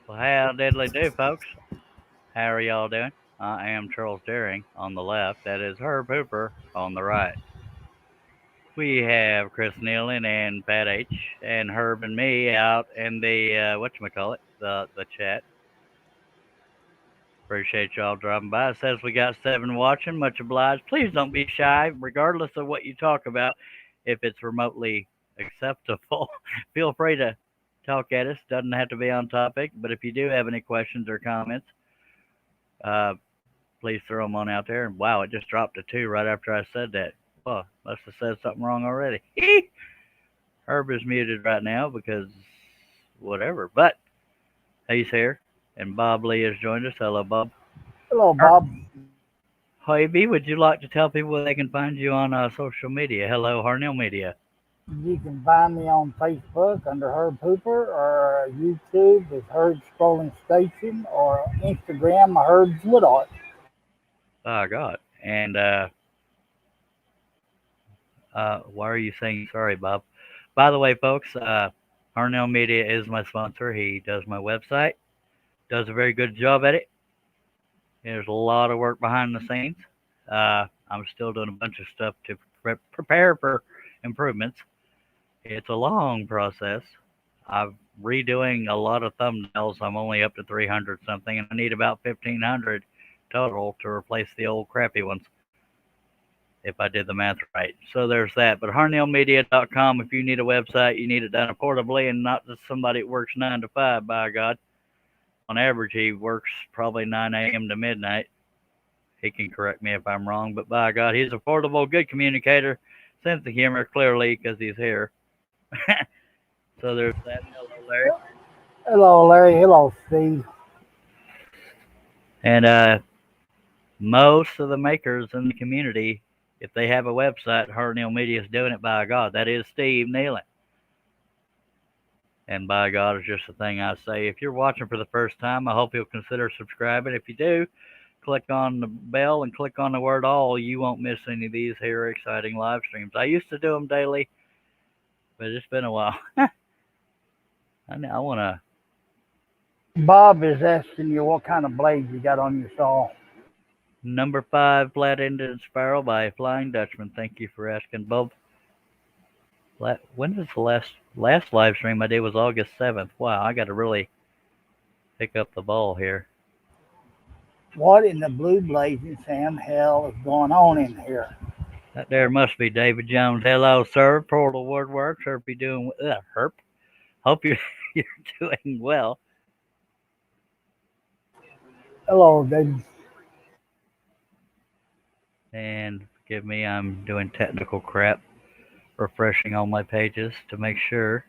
Well, how diddly do, folks? How are y'all doing? I am Charles Daring on the left. That is Herb Hooper on the right. We have Chris Nealon and Pat H. and Herb and me out in the whatchamacallit, the chat. Appreciate y'all dropping by. It says we got 7 watching. Much obliged. Please don't be shy, regardless of what you talk about. If it's remotely acceptable, feel free to talk at us. Doesn't have to be on topic, but if you do have any questions or comments, uh, please throw them on out there. And wow, it just dropped to 2 right after I said that. Well, must have said something wrong already. Herb is muted right now because whatever. But he's here, and Bob Lee has joined us. Hello, Bob. Hello, Bob. Hoiby, would you like to tell people where they can find you on social media? Hello, Harnell Media. You can find me on Facebook under Herb Hooper, or YouTube as Herb Scrolling Station, or Instagram Herb's Woodart. Oh, God. And why are you saying sorry, Bob? By the way, folks, Harnell Media is my sponsor. He does my website, does a very good job at it. There's a lot of work behind the scenes. I'm still doing a bunch of stuff to prepare for improvements. It's a long process. I'm redoing a lot of thumbnails. I'm only up to 300 something, and I need about 1,500 total to replace the old crappy ones, if I did the math right. So there's that. But harnellmedia.com, if you need a website, you need it done portably and not just somebody that works 9 to 5, by God. On average, he works probably 9 a.m. to midnight. He can correct me if I'm wrong, but by God, he's a portable, good communicator, sense of humor, clearly, because he's here. So there's that. Hello, Larry. Hello, Larry. Hello, Steve. And most of the makers in the community, if they have a website, Hartnell Media is doing it, by God. That is Steve Nealon. And by God, it's just the thing I say. If you're watching for the first time, I hope you'll consider subscribing. If you do, click on the bell and click on the word all. You won't miss any of these here exciting live streams. I used to do them daily, but it's been a while. I want to. Bob is asking you what kind of blade you got on your saw. Number 5, flat-ended spiral by Flying Dutchman. Thank you for asking, Bob. When was the last live stream I did? Was August 7th. Wow, I got to really pick up the ball here. What in the blue blazing Sam hell is going on in here? That there must be David Jones. Hello, sir. Portal Woodworks. Hope you're doing Herp. Hope you're doing well. Hello, David. And forgive me, I'm doing technical crap, refreshing all my pages to make sure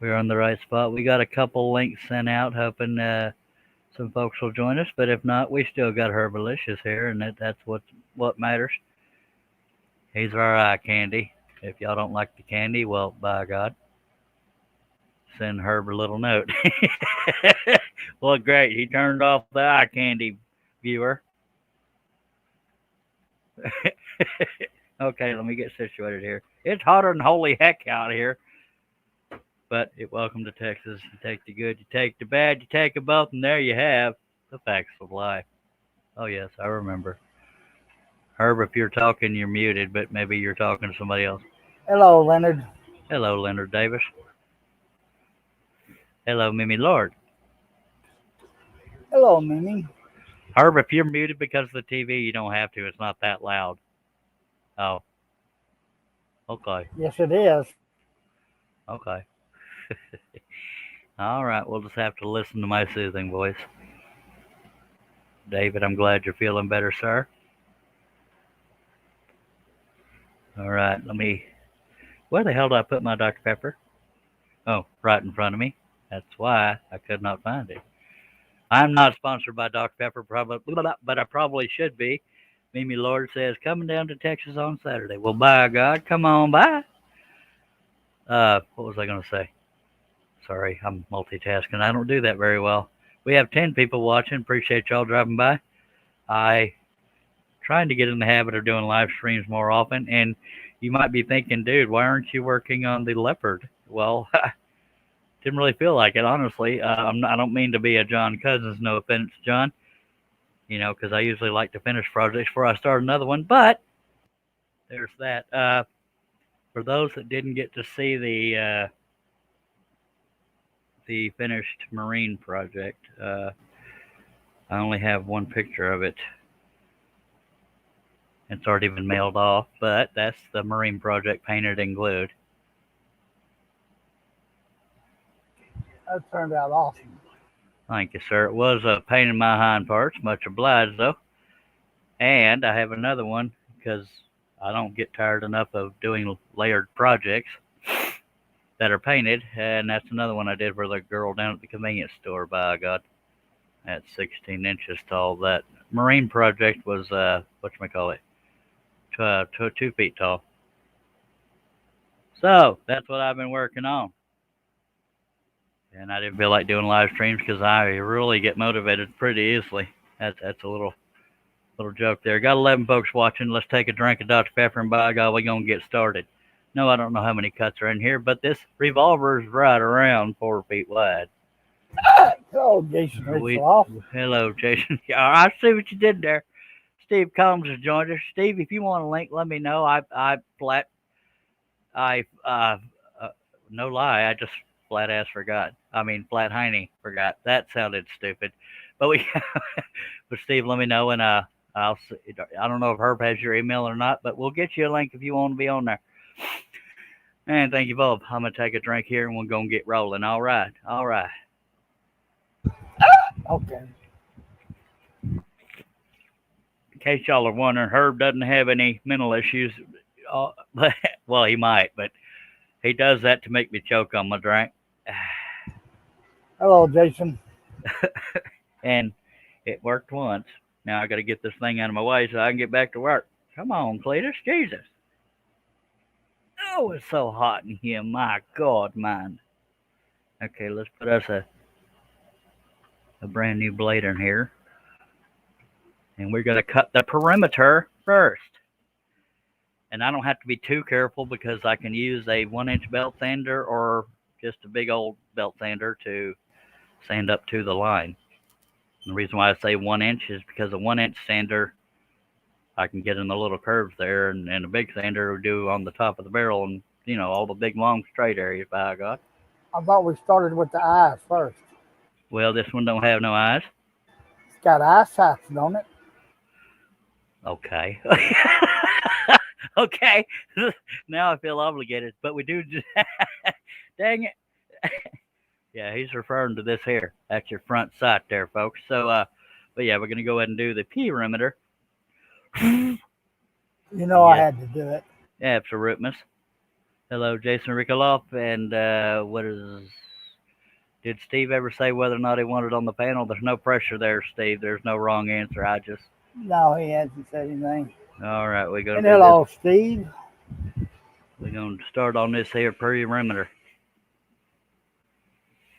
we're on the right spot. We got a couple links sent out, hoping some folks will join us. But if not, we still got Herbalicious here, and that's what matters. He's our eye candy. If y'all don't like the candy, well, by God, send Herb a little note. Well, great. He turned off the eye candy viewer. Okay, let me get situated here. It's hotter than holy heck out here. But welcome to Texas. You take the good, you take the bad, you take them both, and there you have the facts of life. Oh, yes, I remember. Herb, if you're talking, you're muted, but maybe you're talking to somebody else. Hello, Leonard. Hello, Leonard Davis. Hello, Mimi Lord. Hello, Mimi. Herb, if you're muted because of the TV, you don't have to. It's not that loud. Oh. Okay. Yes, it is. Okay. All right, we'll just have to listen to my soothing voice. David, I'm glad you're feeling better, sir. All right, where the hell did I put my Dr. Pepper? Oh, right in front of me. That's why I could not find it. I'm not sponsored by Dr. Pepper, but I probably should be. Mimi Lord says, coming down to Texas on Saturday. Well, by God, come on by. What was I going to say? Sorry, I'm multitasking. I don't do that very well. We have 10 people watching. Appreciate y'all dropping by. I trying to get in the habit of doing live streams more often, and you might be thinking, dude, why aren't you working on the Leopard? Well, Didn't really feel like it, honestly. I don't mean to be a John Cousins, no offense, John. Because I usually like to finish projects before I start another one. But there's that. For those that didn't get to see the finished marine project, I only have one picture of it. It's already been mailed off, but that's the marine project painted and glued. That turned out awesome. Thank you, sir. It was painting my hind parts. Much obliged, though. And I have another one because I don't get tired enough of doing layered projects that are painted, and that's another one I did for the girl down at the convenience store. By God, that's 16 inches tall. That marine project was whatchamacallit, 2 feet tall. So that's what I've been working on. And I didn't feel like doing live streams because I really get motivated pretty easily. That's a little joke there. Got 11 folks watching. Let's take a drink of Dr. Pepper, and by God, we're gonna get started. No, I don't know how many cuts are in here, but this revolver is right around 4 feet wide. Hello, Jason Richloff. Hello, Jason. I see what you did there. Steve Combs has joined us. Steve, if you want a link, let me know. No lie, I just flat ass forgot. I mean, flat hiney forgot. That sounded stupid. But but Steve, let me know, and I'll see. I don't know if Herb has your email or not, but we'll get you a link if you want to be on there. And thank you, Bob. I'm gonna take a drink here, and we're gonna get rolling. All right. Okay. In case y'all are wondering, Herb doesn't have any mental issues. Well, he might, but he does that to make me choke on my drink. Hello, Jason. And it worked once. Now I got to get this thing out of my way so I can get back to work. Come on, Cletus. Jesus. Oh, it's so hot in here. My God, man. Okay, let's put us a brand new blade in here. And we're going to cut the perimeter first. And I don't have to be too careful because I can use a 1-inch belt sander or just a big old belt sander to sand up to the line. And the reason why I say 1 inch is because a 1-inch sander, I can get in the little curves there, and a big sander will do on the top of the barrel and, all the big, long, straight areas, by God. I thought we started with the eyes first. Well, this one don't have no eyes. It's got eye sights, don't it? Okay. Okay. Now I feel obligated, but we do. Dang it. Yeah, he's referring to this here. That's your front sight there, folks. So, but yeah, we're going to go ahead and do the perimeter. I had to do it. Absolutely. Hello, Jason Rikoloff. And did Steve ever say whether or not he wanted on the panel? There's no pressure there, Steve. There's no wrong answer. No, he hasn't said anything. All right, we're going to. And hello, Steve. We're going to start on this here perimeter.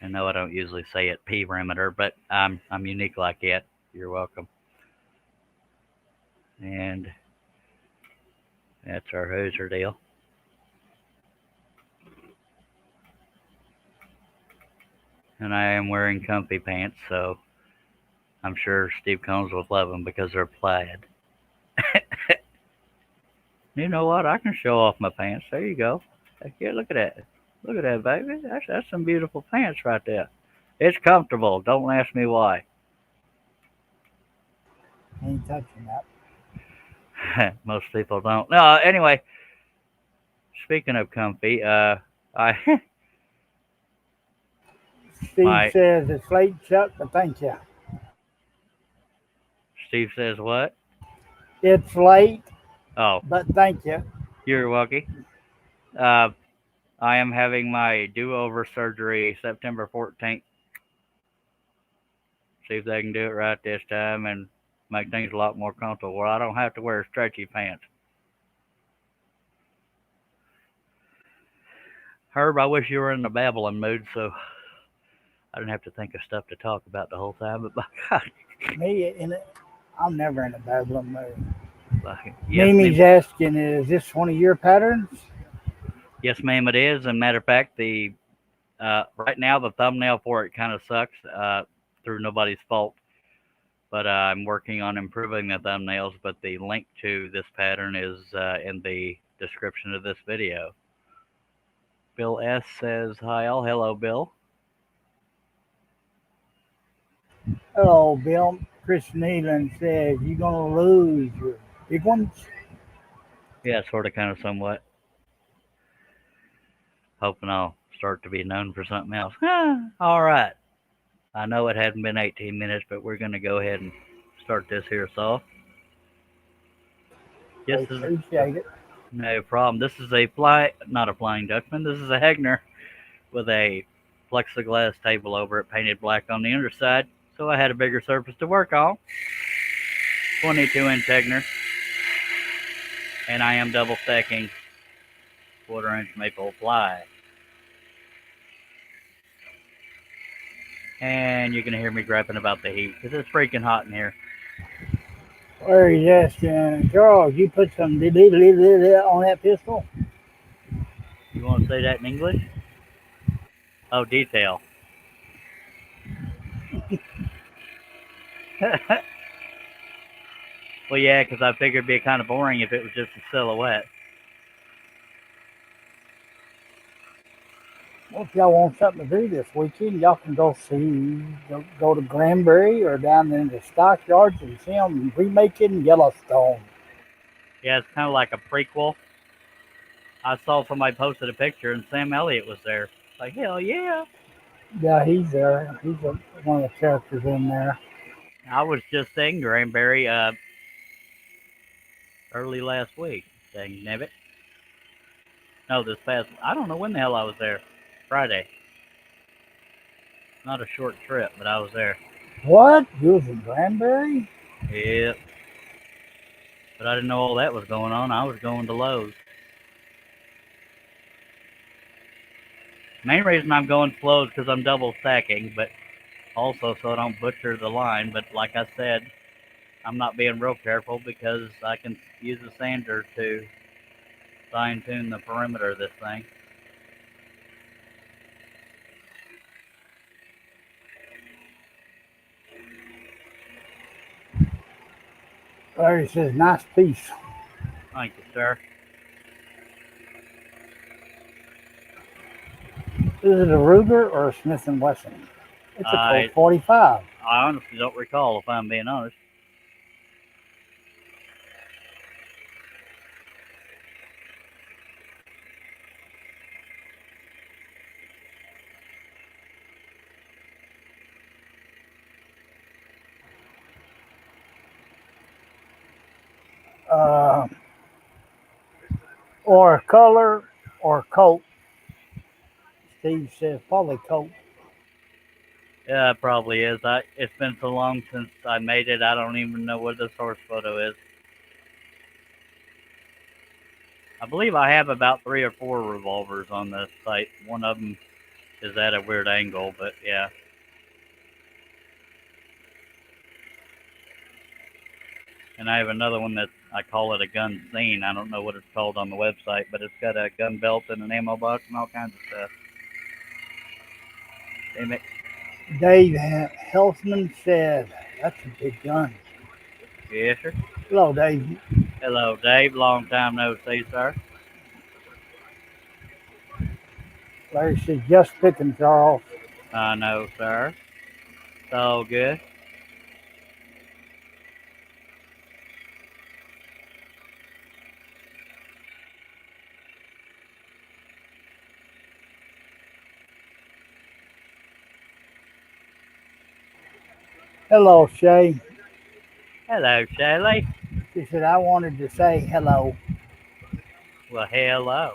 I know I don't usually say it perimeter, but I'm unique like that. You're welcome. And that's our hoser deal. And I am wearing comfy pants, so I'm sure Steve Combs will love them because they're plaid. You know what? I can show off my pants. There you go. Here, look at that. Look at that, baby. That's some beautiful pants right there. It's comfortable. Don't ask me why. Ain't touching that. Most people don't. No, anyway. Speaking of comfy, Steve says it's late, Chuck, but thank you. Steve says what? It's late. Oh. But thank you. You're welcome. I am having my do-over surgery September 14th. See if they can do it right this time and make things a lot more comfortable where I don't have to wear stretchy pants. Herb, I wish you were in the babbling mood so I didn't have to think of stuff to talk about the whole time, but by God. I'm never in a babbling mood. Yes, Mimi's asking, is this one of your patterns? Yes, ma'am, it is. As a matter of fact, the Right now, the thumbnail for it kind of sucks through nobody's fault, but I'm working on improving the thumbnails. But the link to this pattern is in the description of this video. Bill S says hi all. Hello, Bill. Hello, Bill. Chris Nealon says you're gonna lose your big ones. Yeah, sort of, kind of, somewhat. Hoping I'll start to be known for something else. All right. I know it hadn't been 18 minutes, but we're going to go ahead and start this here off. I This is appreciate it. no problem. This is not a flying Dutchman. This is a Hegner with a plexiglass table over it, painted black on the underside. So I had a bigger surface to work on. 22-inch Hegner, and I am double stacking 1/4-inch maple ply. And you're going to hear me griping about the heat because it's freaking hot in here. Where he's asking, Charles, you put some on that pistol? You want to say that in English? Oh, detail. Well, yeah, because I figured it'd be kind of boring if it was just a silhouette. Well, if y'all want something to do this weekend, y'all can go to Granbury or down in the stockyards and see them remaking Yellowstone. Yeah, it's kind of like a prequel. I saw somebody posted a picture and Sam Elliott was there. Like, hell yeah. Yeah, he's there. He's one of the characters in there. I was just in Granbury early last week. Dang nabbit. No, I don't know when the hell I was there. Friday. Not a short trip, but I was there. What? You was in Granbury? Yep. But I didn't know all that was going on. I was going to Lowe's. Main reason I'm going slow is because I'm double stacking, but also so I don't butcher the line. But like I said, I'm not being real careful because I can use a sander to fine tune the perimeter of this thing. Larry says, nice piece. Thank you, sir. Is it a Ruger or a Smith & Wesson? It's a Colt 45. I honestly don't recall, if I'm being honest. Or color or coat. Steve says probably coat. Yeah, it probably is. It's been so long since I made it, I don't even know what the source photo is. I believe I have about 3 or 4 revolvers on the site. One of them is at a weird angle, but yeah. And I have another one that I call it a gun scene. I don't know what it's called on the website, but it's got a gun belt and an ammo box and all kinds of stuff. Damn it. Dave Helsman said, that's a big gun. Yes, sir. Hello, Dave. Hello, Dave. Long time no see, sir. Larry says, just picking, Charles. I know, sir. It's all good. Hello, Shay. Hello, Shelley. She said, I wanted to say hello. Well, hello.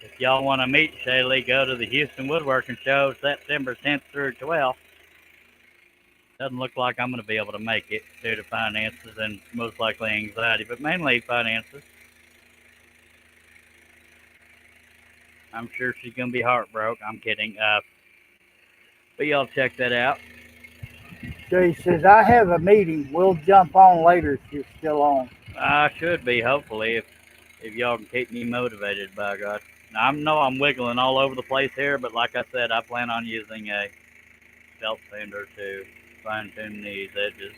If y'all want to meet Shelley, go to the Houston Woodworking Show September 10th through 12th. Doesn't look like I'm going to be able to make it due to finances and most likely anxiety, but mainly finances. I'm sure she's going to be heartbroken. I'm kidding. But y'all check that out. Jay says, I have a meeting. We'll jump on later if you're still on. I should be, hopefully, if y'all can keep me motivated, by God. I'm wiggling all over the place here, but like I said, I plan on using a belt sander to fine tune these edges.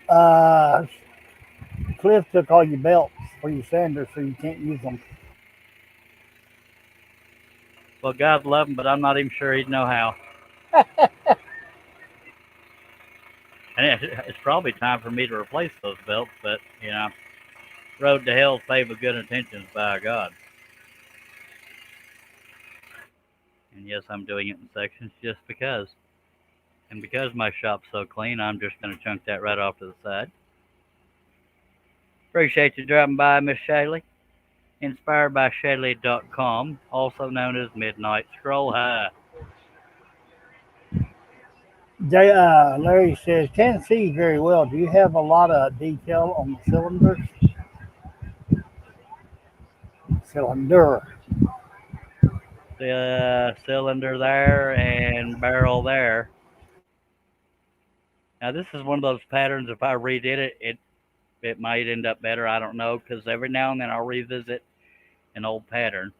Uh, Cliff took all your belts for your sanders, so you can't use them. Well, God love him, but I'm not even sure he'd know how. And it's probably time for me to replace those belts, but road to hell paved with good intentions by God. And yes, I'm doing it in sections just because. And because my shop's so clean, I'm just going to chunk that right off to the side. Appreciate you dropping by, Miss Shaley. Inspired by Shaley.com, also known as Midnight Scroll High. Larry says, can't see very well. Do you have a lot of detail on the cylinders? Cylinder. The cylinder there and barrel there. Now this is one of those patterns. If I redid it, it might end up better. I don't know, because every now and then I'll revisit an old pattern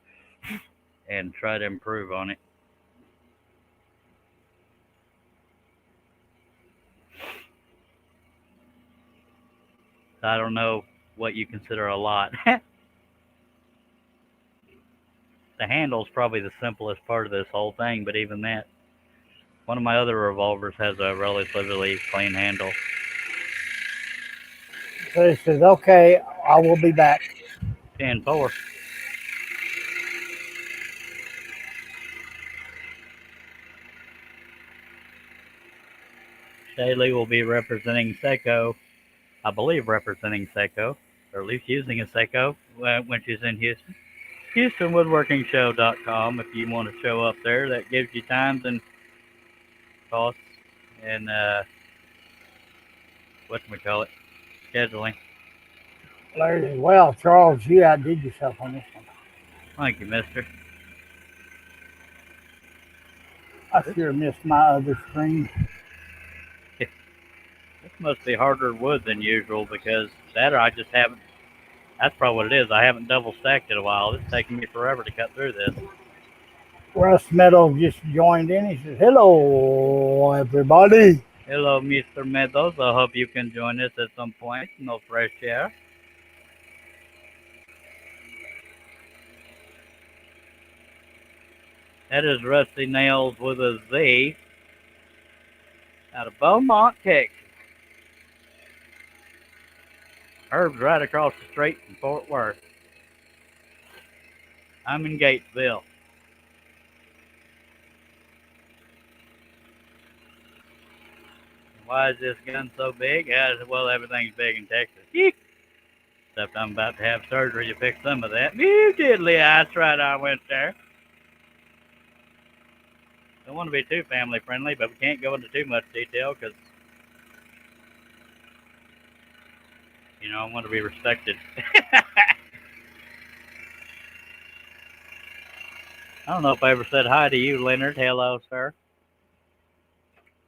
and try to improve on it. I don't know what you consider a lot. The handle's probably the simplest part of this whole thing, but even that, one of my other revolvers has a relatively clean handle. So he says, okay, I will be back. 10-4. Shaley will be representing Seiko, I believe representing Seiko, or at least using a Seiko when she's in Houston. HoustonWoodworkingShow.com if you want to show up there. That gives you times and costs and whatchamacallit, scheduling. Larry says, well, Charles, you outdid yourself on this one. Thank you, mister. I This, sure missed my other screen. this must be harder wood than usual because that or I just haven't. That's probably what it is. I haven't double stacked it in a while. It's taking me forever to cut through this. Russ Meadows just joined in. He says, hello, everybody. Hello, Mr. Meadows. I hope you can join us at some point. No fresh air. That is Rusty Nails with a Z out of Beaumont, Texas. Herb's right across the street from Fort Worth. I'm in Gatesville. Why is this gun so big? Well, everything's big in Texas. Eek. Except I'm about to have surgery to fix some of that. You diddly, that's right, I went there. Don't want to be too family friendly, but we can't go into too much detail because, I want to be respected. I don't know if I ever said hi to you, Leonard. Hello, sir.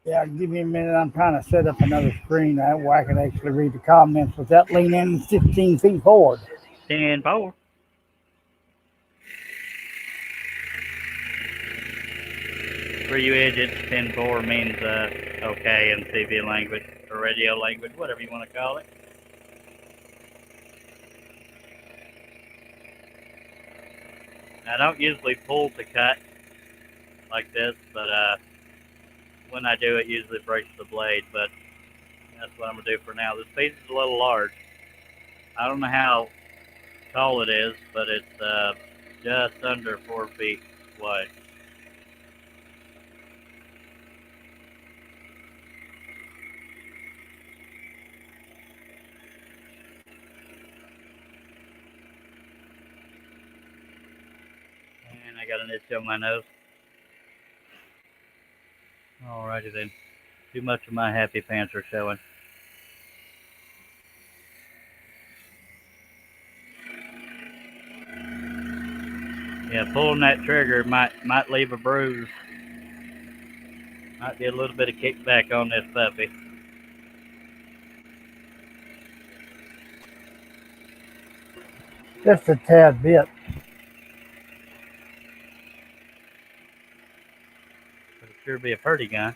Yeah, give me a minute. I'm trying to set up another screen where I can actually read the comments without leaning 15 feet forward. 10-4. For you idiots, 10-4 means okay in TV language or radio language, whatever you want to call it. I don't usually pull to cut like this, but when I do, it usually breaks the blade. But that's what I'm gonna do for now. This piece is a little large. I don't know how tall it is, but it's just under 4 feet wide. And I got an itch on my nose. Alrighty then. Too much of my happy pants are showing. Yeah, pulling that trigger might leave a bruise. Might be a little bit of kickback on this puppy. Just a tad bit. sure be a pretty gun.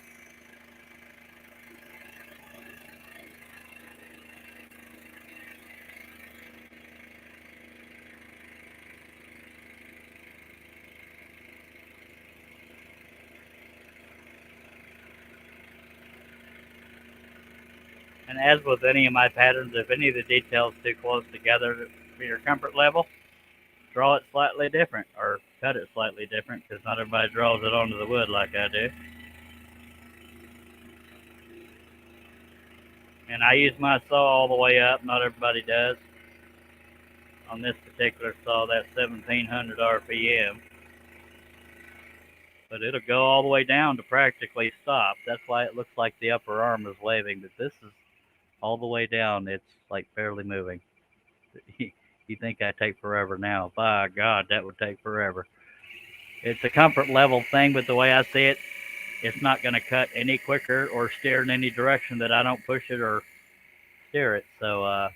And as with any of my patterns, if any of the details too close together for your comfort level, draw it slightly different or cut it slightly different because not everybody draws it onto the wood like I do. And I use my saw all the way up. Not everybody does. On this particular saw, that's 1700 RPM, but it'll go all the way down to practically stop. That's why it looks like the upper arm is waving, but this is all the way down. It's like barely moving. You think I take forever now? By God, that would take forever. It's a comfort level thing, but the way I see it, it's not going to cut any quicker or steer in any direction that I don't push it or steer it. So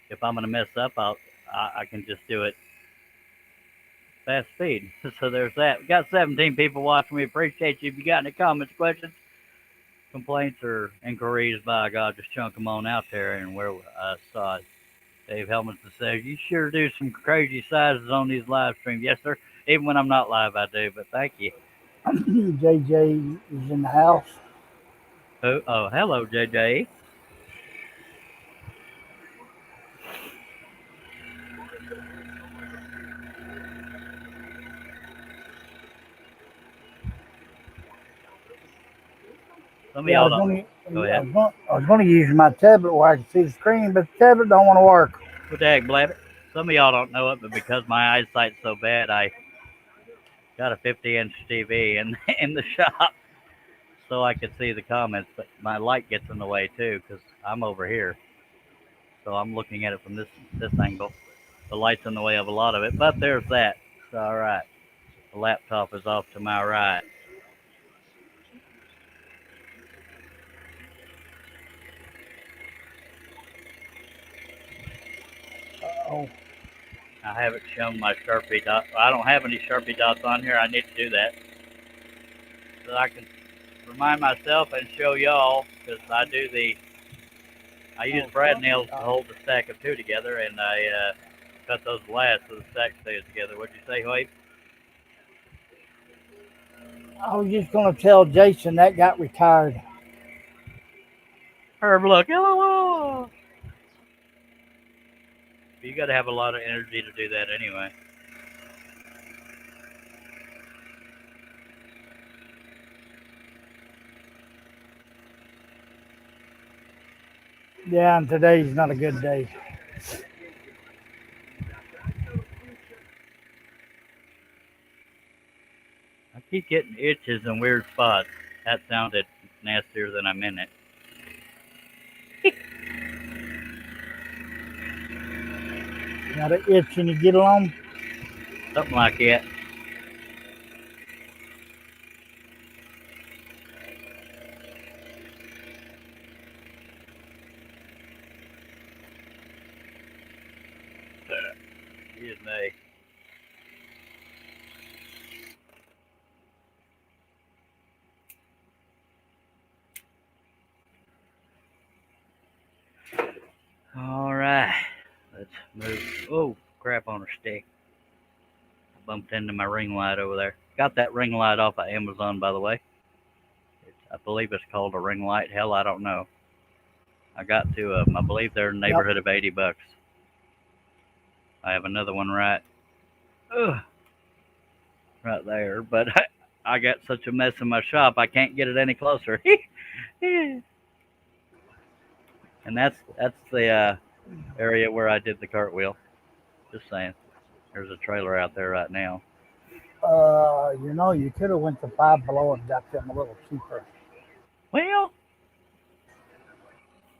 if I'm going to mess up, I can just do it fast speed. So there's that. We got 17 people watching. We appreciate you. If you got any comments, questions, complaints, or inquiries, by God, just chunk them on out there. And where I saw Dave Helmets says, you sure do some crazy sizes on these live streams. Yes, sir. Even when I'm not live, I do. But thank you. JJ is in the house. Oh, hello, JJ. Some of Yeah, I y'all was don't. going Go to. ahead. I was going to use my tablet where I can see the screen, but the tablet don't want to work. Well, dag blabbit. Some of y'all don't know it, but because my eyesight's so bad, I got a 50-inch TV in the shop so I could see the comments. But my light gets in the way too because I'm over here, so I'm looking at it from this angle. The light's in the way of a lot of it, but there's that. It's all right. The laptop is off to my right. Oh, I haven't shown my Sharpie dot. I don't have any Sharpie dots on here. I need to do that so I can remind myself and show y'all because I use brad nails to hold the stack of two together, and I cut those last so the stack stays together. What'd you say, Hoyt? I was just going to tell Jason that got retired. Herb, look, hello. You got to have a lot of energy to do that anyway. Yeah, and today's not a good day. I keep getting itches in weird spots. That sounded nastier than I meant it. Got an itch and you get along. Something like that. Excuse me. All right. Let's move. Oh, crap on a stick. I bumped into my ring light over there. Got that ring light off of Amazon, by the way. I believe it's called a ring light. Hell, I don't know. I got two of them. I believe they're in the Yep. neighborhood of $80. I have another one right, right there. But I got such a mess in my shop, I can't get it any closer. And that's the area where I did the cartwheel. Just saying. There's a trailer out there right now. You could have went to Five Below and got them a little cheaper. Well,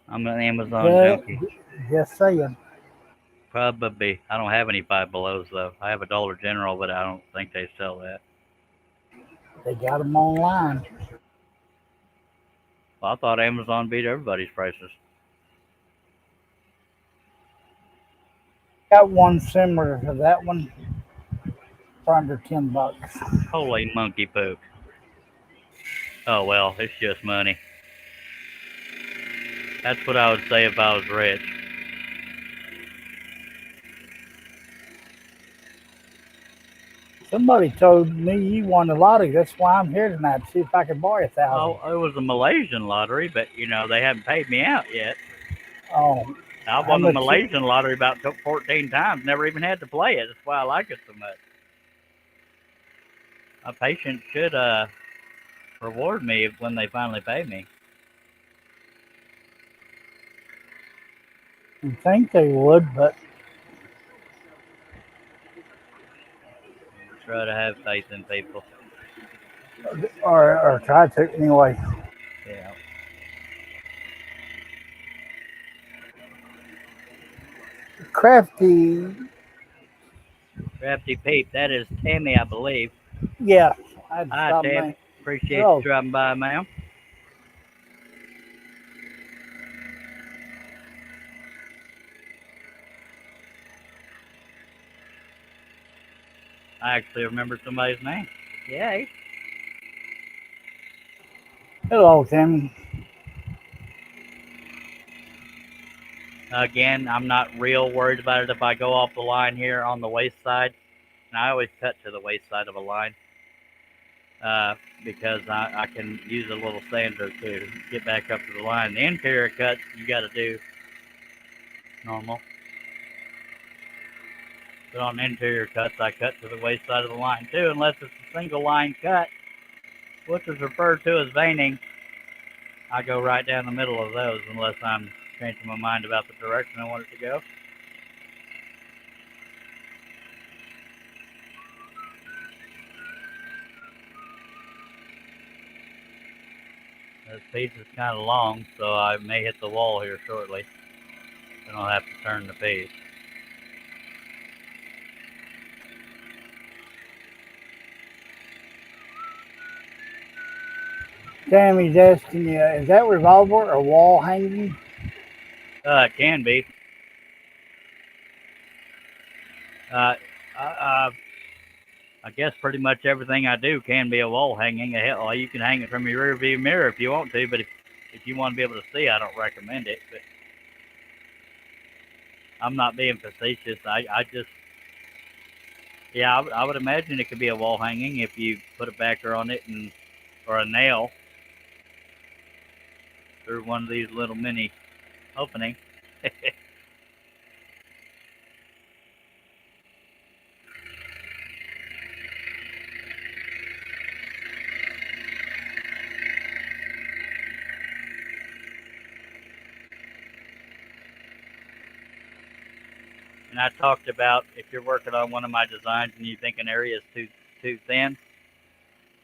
I'm an Amazon Just, junkie. just saying. Probably. I don't have any Five Belows though. I have a Dollar General, but I don't think they sell that. They got them online. Well, I thought Amazon beat everybody's prices. Got one similar to that one for under $10. Holy monkey poop. Oh well, it's just money. That's what I would say if I was rich. Somebody told me you won the lottery. That's why I'm here tonight to see if I could borrow 1,000. Oh, it was a Malaysian lottery, but they haven't paid me out yet. Oh, I how won the much? Malaysian lottery about 14 times. Never even had to play it. That's why I like it so much. My patients should reward me when they finally pay me. You think they would, but Try to have faith in people. or try to anyway. Yeah. Crafty, Crafty Peep, that is Tammy, I believe. yeah. I had to Hi, stop Tammy. me. Appreciate you Oh, dropping by, ma'am. I actually remember somebody's name. Yay. hello, Tim. Again, I'm not real worried about it if I go off the line here on the waist side. And I always cut to the waist side of a line uh, because I can use a little sander to get back up to the line. The interior cuts, you got to do normal. But on interior cuts, I cut to the waist side of the line too, unless it's a single line cut, which is referred to as veining. I go right down the middle of those unless I'm changing my mind about the direction I want it to go. This piece is kind of long, so I may hit the wall here shortly. Then I'll have to turn the piece. Tammy's asking you, is that revolver or wall hanging? It can be. Uh, I, I guess pretty much everything I do can be a wall hanging. Hell, you can hang it from your rear view mirror if you want to, but if you want to be able to see, I don't recommend it. But I'm not being facetious. I just, yeah, I would imagine it could be a wall hanging if you put a backer on it and or a nail through one of these little mini openings. And I talked about if you're working on one of my designs and you think an area is too thin,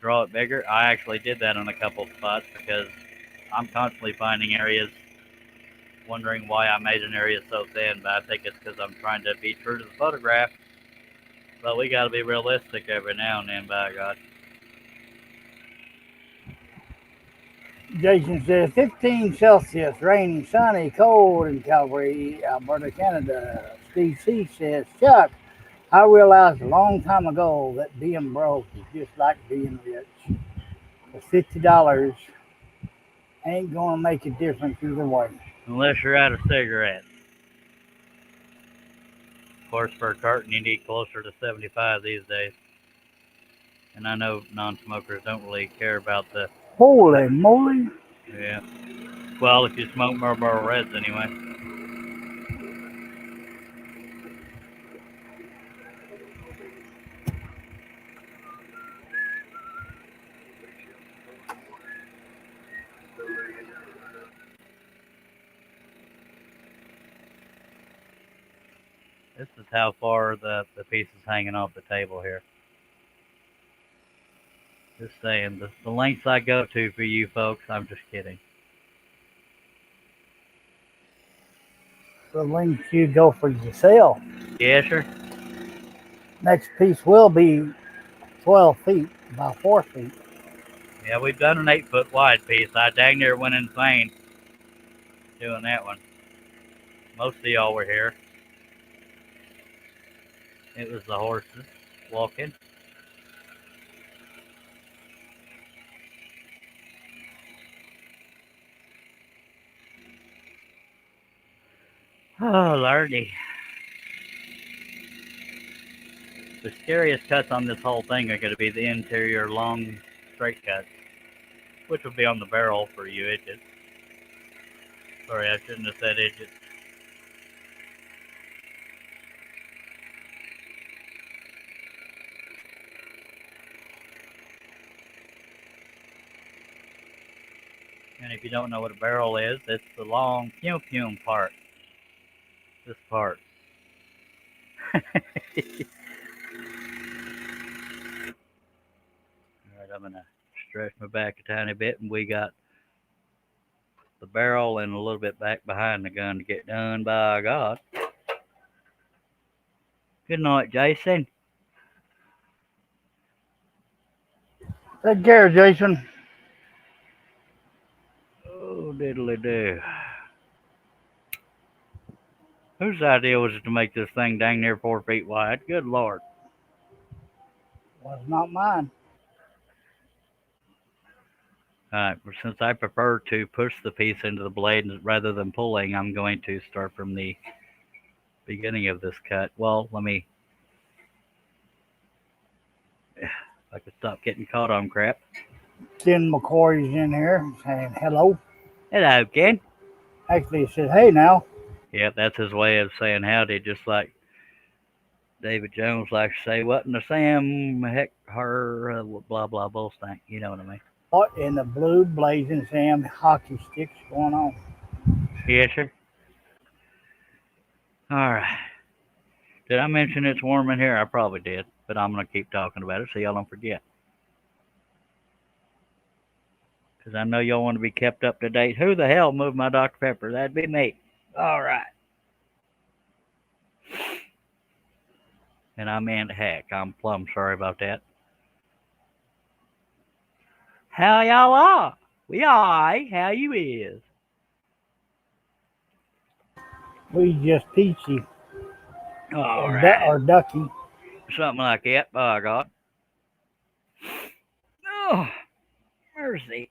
draw it bigger. I actually did that on a couple of spots because I'm constantly finding areas, wondering why I made an area so thin. But I think it's because I'm trying to be true to the photograph. But we got to be realistic every now and then, by God. Jason says 15 Celsius, rainy, sunny, cold in Calgary, Alberta, Canada. Steve C says, Chuck, I realized a long time ago that being broke is just like being rich. The $50 ain't gonna make a difference either way. Unless you're out of cigarettes. Of course, for a carton, you need closer to 75 these days. And I know non-smokers don't really care about the. Holy moly! Yeah. Well, if you smoke Marlboro Reds anyway. This is how far the piece is hanging off the table here. Just saying, the lengths I go to for you folks, I'm just kidding. The length you go for yourself. Yeah, sure. Next piece will be 12 feet by 4 feet. Yeah, we've done an 8 foot wide piece. I dang near went insane doing that one. Most of y'all were here. It was the horses walking. Oh, lordy. The scariest cuts on this whole thing are going to be the interior long straight cuts, which will be on the barrel for you idiots. Sorry, I shouldn't have said idiots. And if you don't know what a barrel is, it's the long pum pum part. This part. Alright, I'm going to stretch my back a tiny bit, and we got the barrel and a little bit back behind the gun to get done, by God. Good night, Jason. Take care, Jason. Oh, diddly do. Whose idea was it to make this thing dang near 4 feet wide? Good Lord. Was not mine. Alright, since I prefer to push the piece into the blade rather than pulling, I'm going to start from the beginning of this cut. Well, let me... If I could stop getting caught on crap. Ken McCoy's in here saying hello. Hello, Ken. Actually, he said, hey now. Yep, that's his way of saying howdy, just like David Jones likes to say, what in the Sam, heck, her, blah, blah, bull stank. You know what I mean. What in the blue blazing Sam hockey sticks going on? Yes, sir. Alright. Did I mention it's warm in here? I probably did, but I'm going to keep talking about it so y'all don't forget. Because I know y'all want to be kept up to date. Who the hell moved my Dr. Pepper? That'd be me. Alright. And I meant heck. I'm plumb sorry about that. How y'all are? We alright. How you is? We just peachy Alright. or ducky. Something like that, by God. Oh, mercy.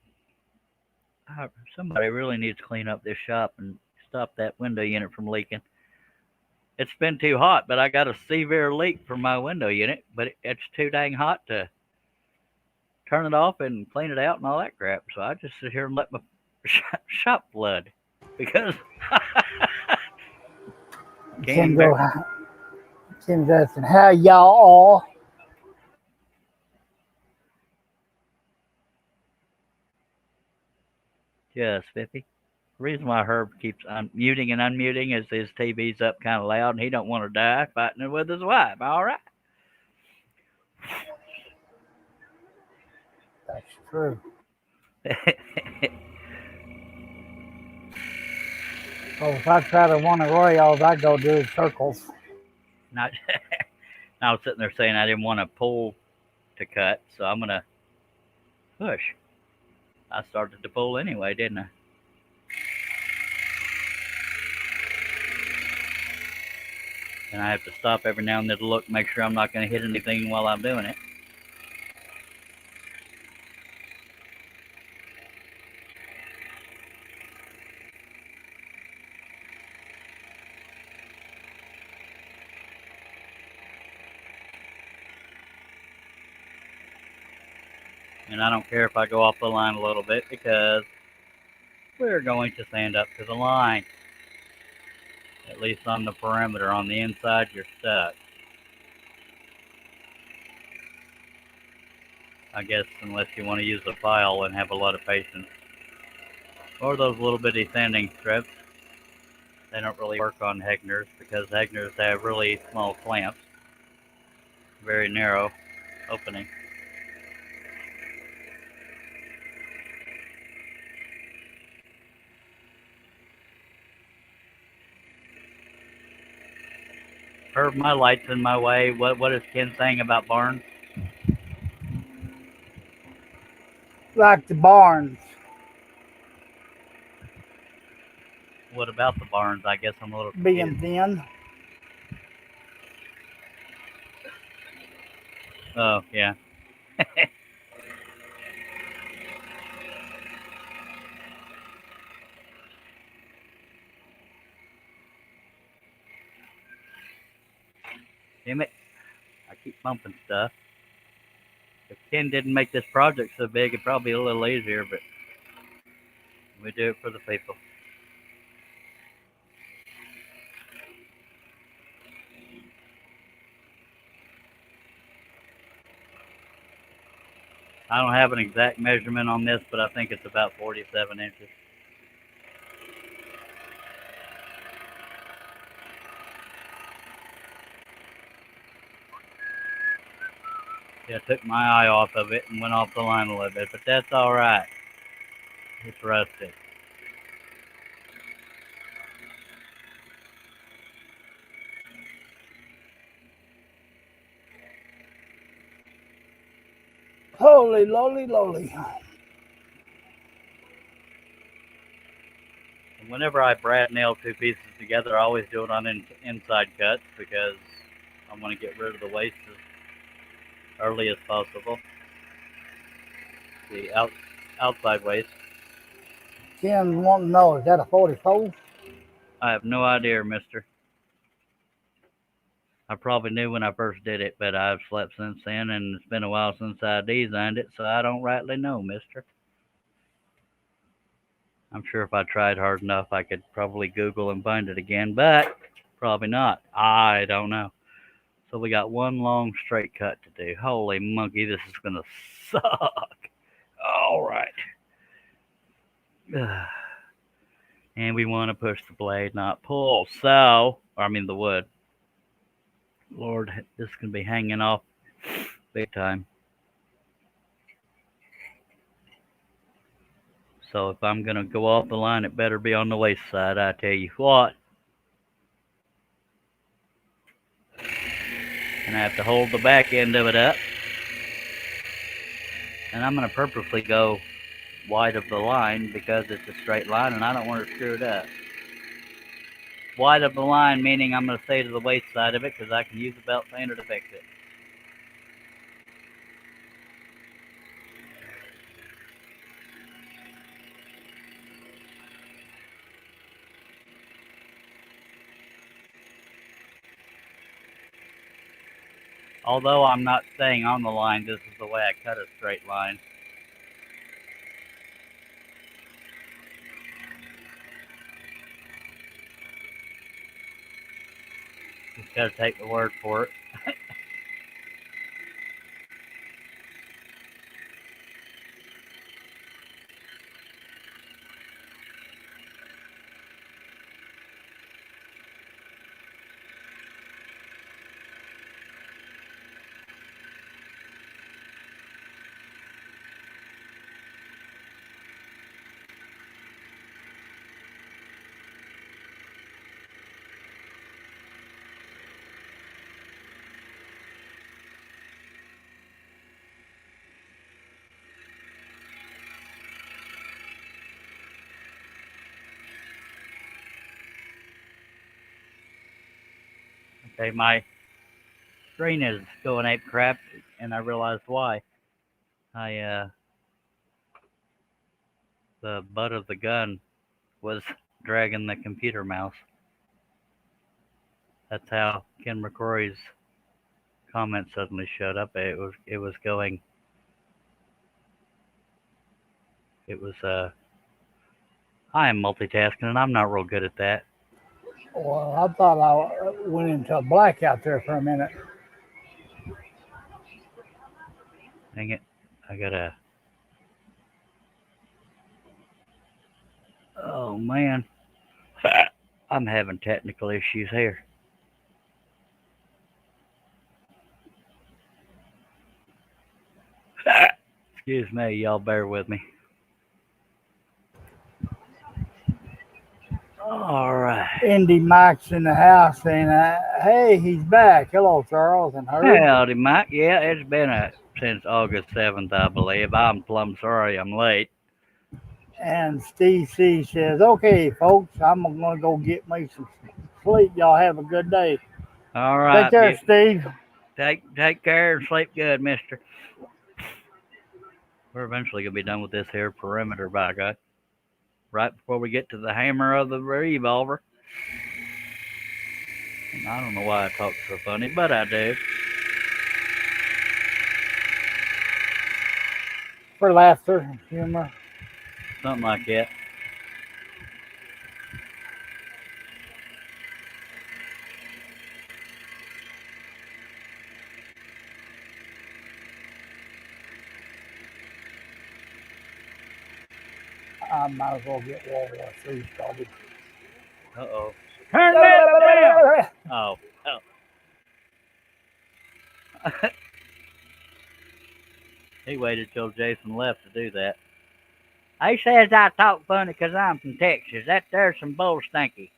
Somebody really needs to clean up this shop and stop that window unit from leaking. It's been too hot, but I got a severe leak from my window unit, but it's too dang hot to turn it off and clean it out and all that crap. So I just sit here and let my shop flood because Ken go. Ken's asking how y'all are. just 50. The reason why Herb keeps muting and unmuting is his TV's up kind of loud and he don't want to die fighting it with his wife. All right. That's true. So if I try to one of Royals, I go do circles. Not. I was sitting there saying I didn't want to pull to cut, so I'm gonna push. I started to pull anyway, didn't I? And I have to stop every now and then to look, make sure I'm not going to hit anything while I'm doing it. And I don't care if I go off the line a little bit because we're going to stand up to the line. At least on the perimeter. On the inside, you're stuck. I guess unless you want to use a file and have a lot of patience. Or those little bitty sanding strips. They don't really work on Hegners because Hegners have really small clamps. Very narrow opening. Herb, my light's in my way. What is Ken saying about barns? Like the barns. What about the barns? I guess I'm a little Being confused. thin. Oh, yeah. Damn it. I keep bumping stuff. If Ken didn't make this project so big, it'd probably be a little easier, but we do it for the people. I don't have an exact measurement on this, but I think it's about 47 inches. Yeah, I took my eye off of it and went off the line a little bit, but that's all right. It's rusty. Holy lowly lowly. And whenever I brad nail two pieces together, I always do it on inside cuts because I want to get rid of the waste as early as possible. The outside waste. Ken wanting to know, is that a 44? I have no idea, mister. I probably knew when I first did it, but I've slept since then, and it's been a while since I designed it, so I don't rightly know, mister. I'm sure if I tried hard enough, I could probably Google and find it again, but probably not. I don't know. So we got one long straight cut to do. Holy monkey, this is going to suck. All right. And we want to push the blade, not pull. So, I mean the wood. Lord, this is going to be hanging off big time. So if I'm going to go off the line, it better be on the waist side, I tell you what. And I have to hold the back end of it up. And I'm going to purposely go wide of the line because it's a straight line and I don't want to screw it up. Wide of the line meaning I'm going to stay to the waist side of it because I can use a belt sander to fix it. Although I'm not staying on the line, this is the way I cut a straight line. Just gotta take the word for it. Okay, my screen is going ape crap, and I realized why. The butt of the gun was dragging the computer mouse. That's how Ken McCrory's comment suddenly showed up. It was going. It was I am multitasking, and I'm not real good at that. Well, I thought I went into a blackout there for a minute. Dang it! I gotta. Oh man, I'm having technical issues here. Excuse me, y'all bear with me. All right. Indy Mike's in the house saying, hey, he's back. Hello, Charles and Herb. Howdy, Mike. Yeah, it's been since August 7th, I believe. I'm plumb sorry I'm late. And Steve C says, okay, folks, I'm going to go get me some sleep. Y'all have a good day. All Take right. care, Steve. Take care and sleep good, mister. We're eventually going to be done with this here perimeter, by God. Right before we get to the hammer of the revolver. And I don't know why I talk so funny, but I do. For laughter, humor. Something like that. I might as well get World War III started. Uh-oh. Turn that down! Oh, oh. He waited till Jason left to do that. He says I talk funny 'cause I'm from Texas. That there's some bull stinky.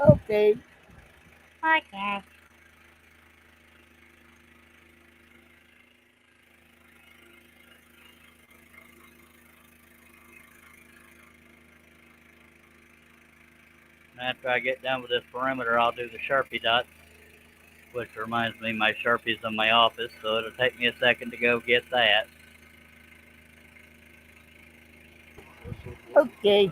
Okay. Okay. After I get done with this perimeter, I'll do the Sharpie dots, which reminds me my Sharpie's in my office, so it'll take me a second to go get that. Okay.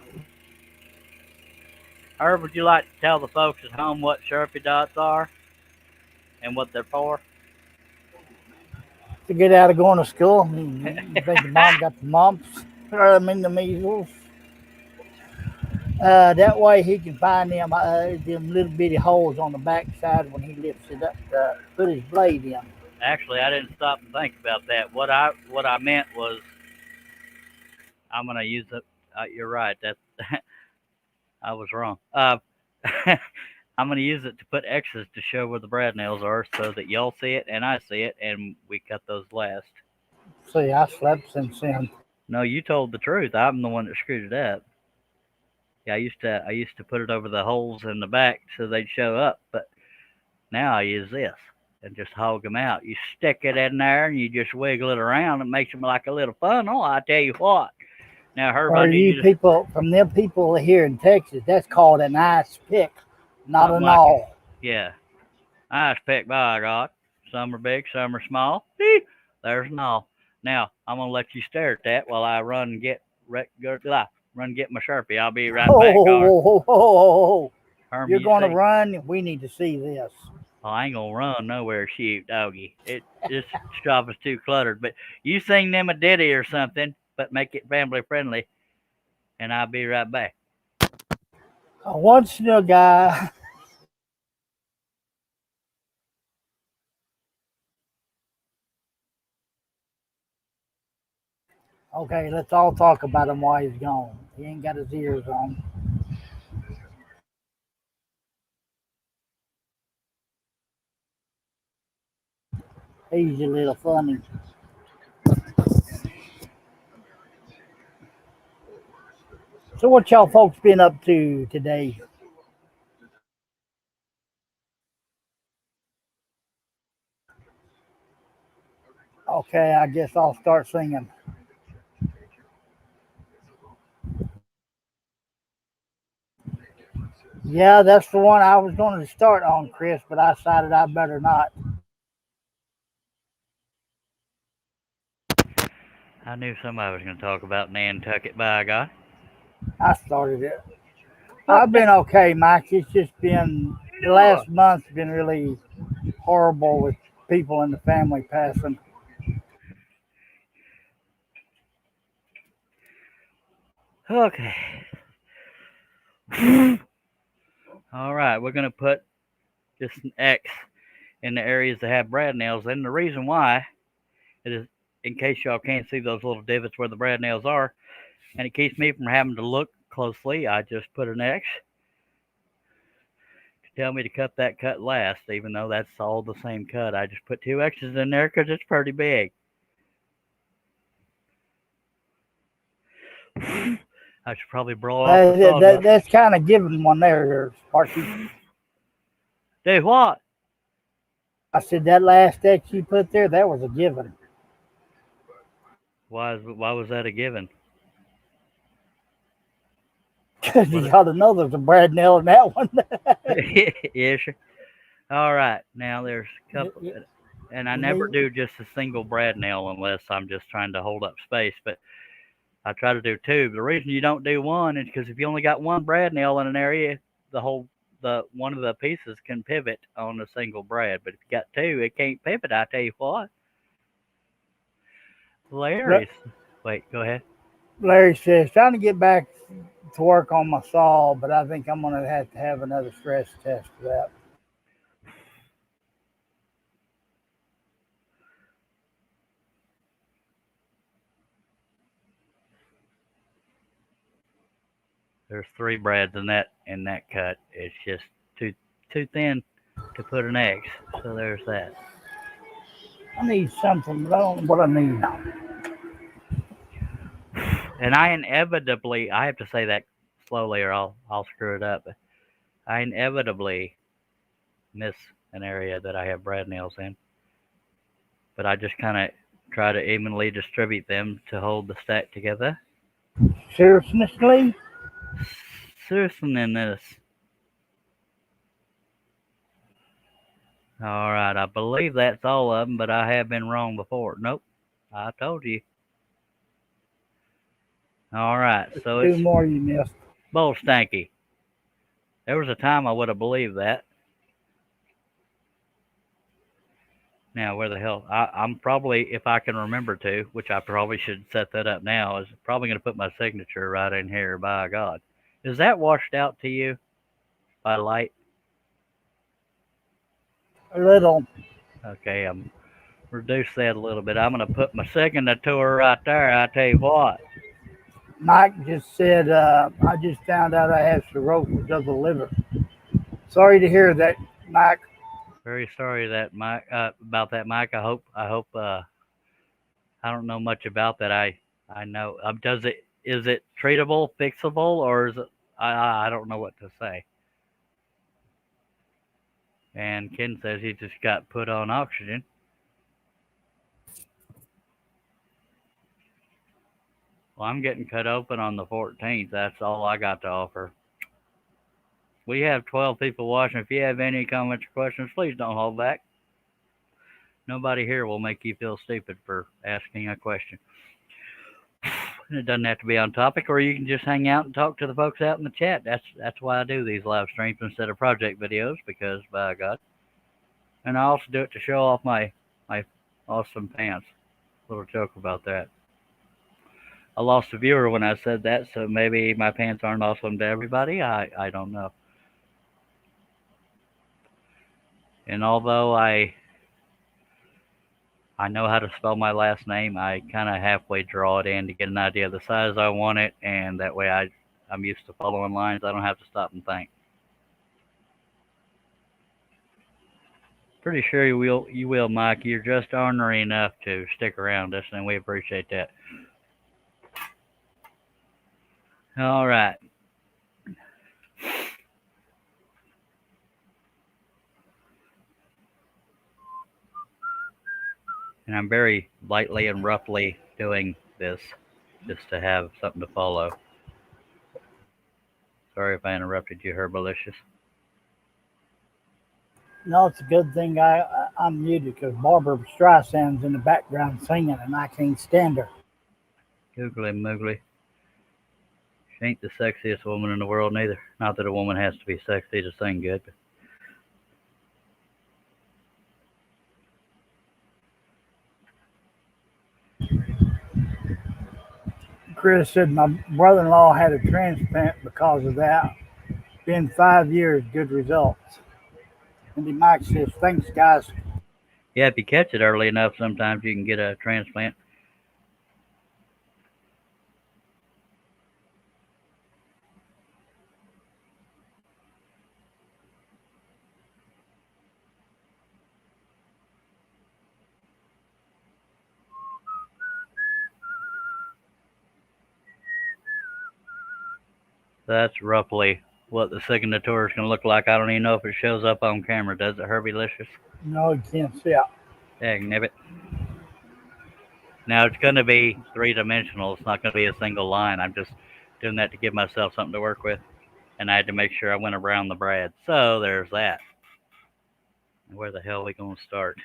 Herb, would you like to tell the folks at home what Sharpie dots are and what they're for? To get out of going to school, you think your mom got the mumps, or I mean the measles. That way he can find them little bitty holes on the backside when he lifts it up to put his blade in. Actually, I didn't stop and think about that. What I meant was I'm gonna use it. You're right. That I was wrong. I'm gonna use it to put X's to show where the brad nails are, so that y'all see it and I see it, and we cut those last. See, I slept since then. No, you told the truth. I'm the one that screwed it up. Yeah, I used to put it over the holes in the back so they'd show up, but now I use this and just hog them out. You stick it in there and you just wiggle it around. It makes them like a little funnel. I tell you what. Now, Herb, I For need you you to people, from them people here in Texas, that's called an ice pick, not something an like it. awl. Yeah, nice pick by God. Some are big, some are small. There's an all. Now I'm gonna let you stare at that while I run and run and get my Sharpie. I'll be right back. All right, Oh, Herm, you're you going to see? run? We need to see this. Oh, I ain't gonna run nowhere, shoot, doggy. This shop is too cluttered. But you sing them a ditty or something, but make it family friendly, and I'll be right back. Once in a guy. Okay, let's all talk about him while he's gone. He ain't got his ears on. He's a little funny. So, what y'all folks been up to today? Okay, I guess I'll start singing. Yeah, that's the one I was going to start on, Chris, but I decided I better not. I knew somebody was gonna talk about Nantucket. By God. I started it. I've Okay. been okay, Mike. It's just been the last month's been really horrible with people in the family passing. Okay. All right, we're gonna put just an X in the areas that have brad nails, and the reason why it is in case y'all can't see those little divots where the brad nails are, and it keeps me from having to look closely. I just put an X to tell me to cut that cut last, even though that's all the same cut. I just put two X's in there because it's pretty big. I should probably blow off the sawdust. That's kind of given one there, Sparky. Do what? I said that last X you put there, that was a given. Why was that a given? Because you What? got to know there's a Brad nail in that one. Yeah, sure. All right. Now there's a couple. and I You never need do just a single brad nail unless I'm just trying to hold up space. But I try to do two. The reason you don't do one is because if you only got one brad nail in an area, the one of the pieces can pivot on a single brad. But if you got two, it can't pivot. I tell you what, hilarious. Wait, go ahead. Larry says, trying to get back to work on my saw, but I think I'm going to have another stress test for that. There's three brads in that cut. It's just too thin to put an X. So there's that. I need something, but I don't know what I need. And I have to say that slowly or I'll screw it up. I inevitably miss an area that I have brad nails in, but I just kind of try to evenly distribute them to hold the stack together. Seriously? Seriously in this. All right, I believe that's all of them, but I have been wrong before. Nope, I told you. All right, so Two it's more you missed. Bowl Stanky. There was a time I would have believed that. Now, where the hell? I'm probably, if I can remember to, which I probably should set that up now, is probably going to put my signature right in here, by God. Is that washed out to you by light? A little. Okay, I'm reduce that a little bit. I'm going to put my signature right there. I tell you what. Mike just said, I just found out I have cirrhosis of the liver. Sorry to hear that, Mike. Very sorry that Mike about that, Mike. I hope. I don't know much about that. I know. Does it is it treatable, fixable, or is it? I don't know what to say. And Ken says he just got put on oxygen. Well, I'm getting cut open on the 14th. That's all I got to offer. We have 12 people watching. If you have any comments or questions, please don't hold back. Nobody here will make you feel stupid for asking a question. It doesn't have to be on topic, or you can just hang out and talk to the folks out in the chat. That's why I do these live streams instead of project videos, because by God. And I also do it to show off my awesome pants. Little joke about that. I lost a viewer when I said that, so maybe my pants aren't awesome to everybody. I don't know. And although I know how to spell my last name, I kind of halfway draw it in to get an idea of the size I want it, and that way I'm used to following lines. I don't have to stop and think. Pretty sure you will, Mike. You're just ornery enough to stick around us, and we appreciate that. All right. And I'm very lightly and roughly doing this just to have something to follow. Sorry if I interrupted you, Herbalicious. No, it's a good thing I'm muted because Barbara Streisand's in the background singing and I can't stand her. Googly moogly. She ain't the sexiest woman in the world, neither. Not that a woman has to be sexy to sing good, but Chris said my brother-in-law had a transplant because of that. Been 5 years, good results. And then Mike says, thanks, guys. yeah, if you catch it early enough, sometimes you can get a transplant. That's roughly what the signature is going to look like. I don't even know if it shows up on camera, does it, Herbie-licious? No, you can't see it. Dang, nibbit. Now, it's going to be three-dimensional. It's not going to be a single line. I'm just doing that to give myself something to work with. And I had to make sure I went around the brad. So there's that. Where the hell are we going to start?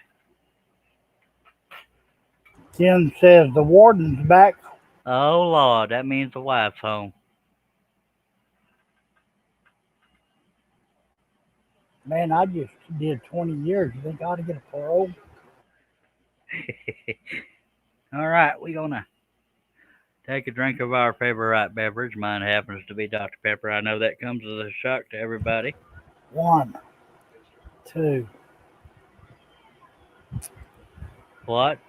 Ken says the warden's back. Oh, Lord, that means the wife's home. Man, I just did 20 years. You think I ought to get a parole? All right, we're going to take a drink of our favorite beverage. Mine happens to be Dr. Pepper. I know that comes as a shock to everybody. One, two. What?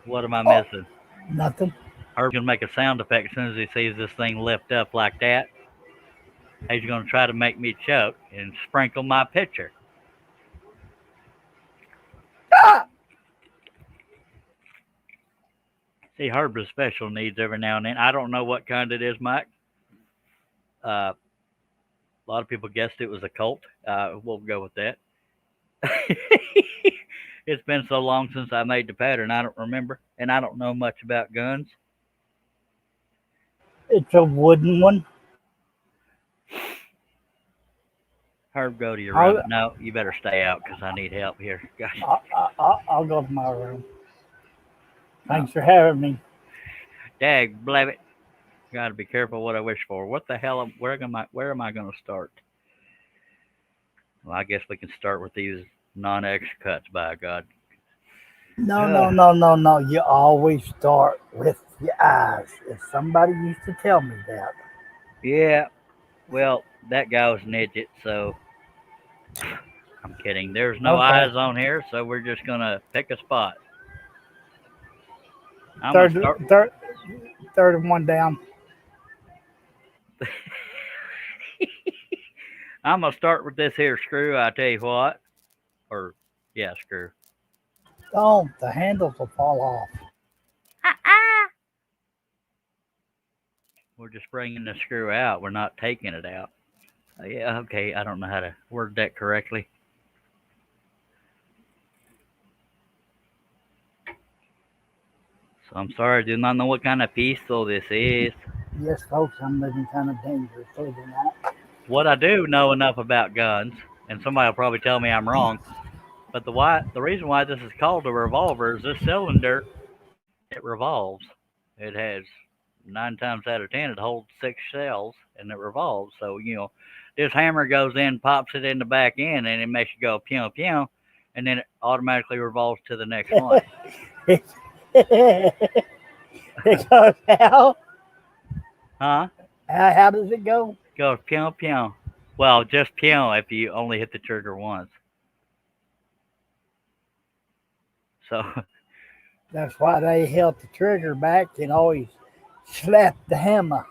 What am I Oh, missing? nothing. Herb's going to make a sound effect as soon as he sees this thing lift up like that. He's going to try to make me choke and sprinkle my pitcher. Ah! See, Herb has special needs every now and then. I don't know what kind it is, Mike. A lot of people guessed it was a Colt. We'll go with that. It's been so long since I made the pattern, I don't remember, and I don't know much about guns. It's a wooden one. Herb, go to your room. I'll, No, you better stay out because I need help here. Gosh, I'll go to my room. no. Thanks for having me. Dag blabbit. Got to be careful what I wish for. What the hell? Where am I going to start? Well, I guess we can start with these non-extra cuts. By God. No, Uh, no, no, no, no. You always start with your eyes. If somebody used to tell me that. yeah. Well, that guy was an idiot, so I'm kidding. There's no Okay. eyes on here, so we're just gonna pick a spot. I'm gonna Third, start. third, third and one down. I'm gonna start with this here screw. I tell you what, or yeah, screw. Oh, the handles will fall off. We're just bringing the screw out. We're not taking it out. Yeah, okay. I don't know how to word that correctly. So I'm sorry. I do not know what kind of pistol this is. Yes, folks, I'm living kind of dangerously tonight. What I do know enough about guns, and somebody will probably tell me I'm wrong. But the reason why this is called a revolver is this cylinder it revolves. It has 9 times out of 10 it holds 6 shells and it revolves. So this hammer goes in, pops it in the back end, and it makes you go pew pew, and then it automatically revolves to the next one. It goes how? Huh? How does it go? Goes pew pew. Well, just pew if you only hit the trigger once. So That's why they held the trigger back and always slapped the hammer.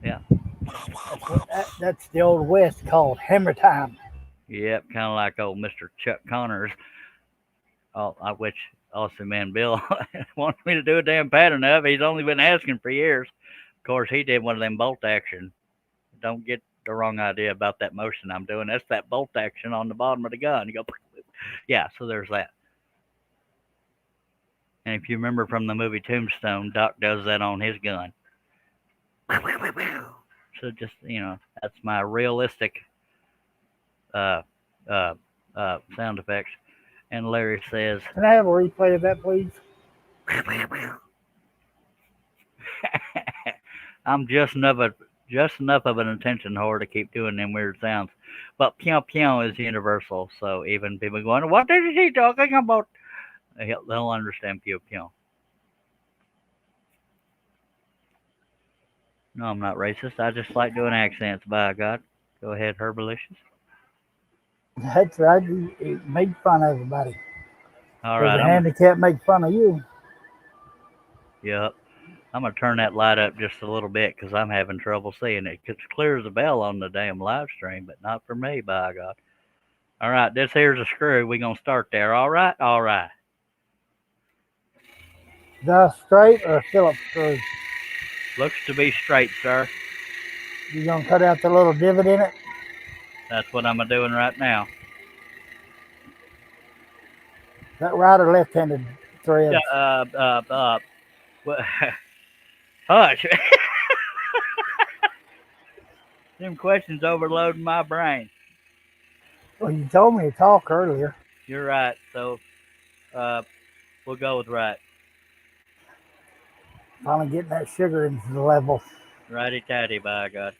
yeah, That's the old West called hammer time. yep, kind of like old Mister Chuck Connors. Which Austin Man Bill wanted me to do a damn pattern of. He's only been asking for years. Of course, he did one of them bolt action. Don't get the wrong idea about that motion I'm doing. That's that bolt action on the bottom of the gun. You go, yeah. So there's that. And if you remember from the movie Tombstone, Doc does that on his gun. So just that's my realistic uh, uh, sound effects. And Larry says, Can I have a replay of that, please? I'm just enough of an attention whore to keep doing them weird sounds. But pew pew is universal, so even people going, "What is he talking about?" They'll understand pew pew. No, I'm not racist. I just like doing accents. By God, go ahead, Herbalicious. That's right. You made fun of everybody. All Because right, the handicap make fun of you. yep. I'm gonna turn that light up just a little bit because I'm having trouble seeing it. It's clear as a bell on the damn live stream, but not for me, by God. All right, this here's a screw. We're gonna start there. All right, all right. Is that a straight or a Phillips screw? Looks to be straight, sir. You gonna cut out the little divot in it? That's what I'm doing right now. Is that right or left-handed Yeah, threads? what- hush. Them questions overloading my brain. Well, you told me to talk earlier. You're right. So, we'll go with right. Finally getting that sugar into the level. Righty-tighty, by God.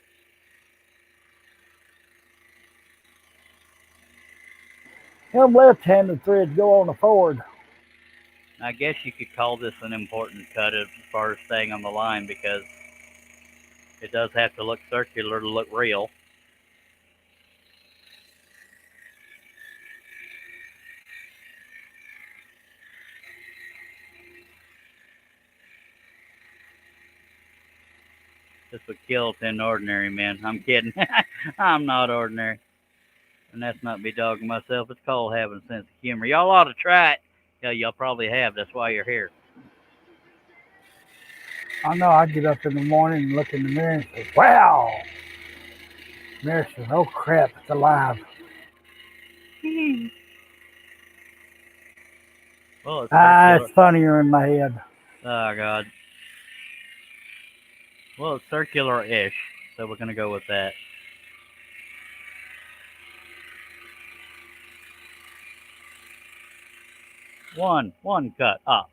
Them left-handed threads go on the Ford. I guess you could call this an important cut as far as staying on the line because it does have to look circular to look real. This would kill 10 ordinary men. I'm kidding. I'm not ordinary. And that's not me dogging myself. It's called having a sense of humor. Y'all ought to try it. Yeah, y'all probably have. That's why you're here. I know I get up in the morning and look in the mirror and say, wow. Mirror says, oh crap, it's alive. Well, it's circular. It's funnier in my head. Oh, God. Well, it's circular-ish, so we're going to go with that. One cut. All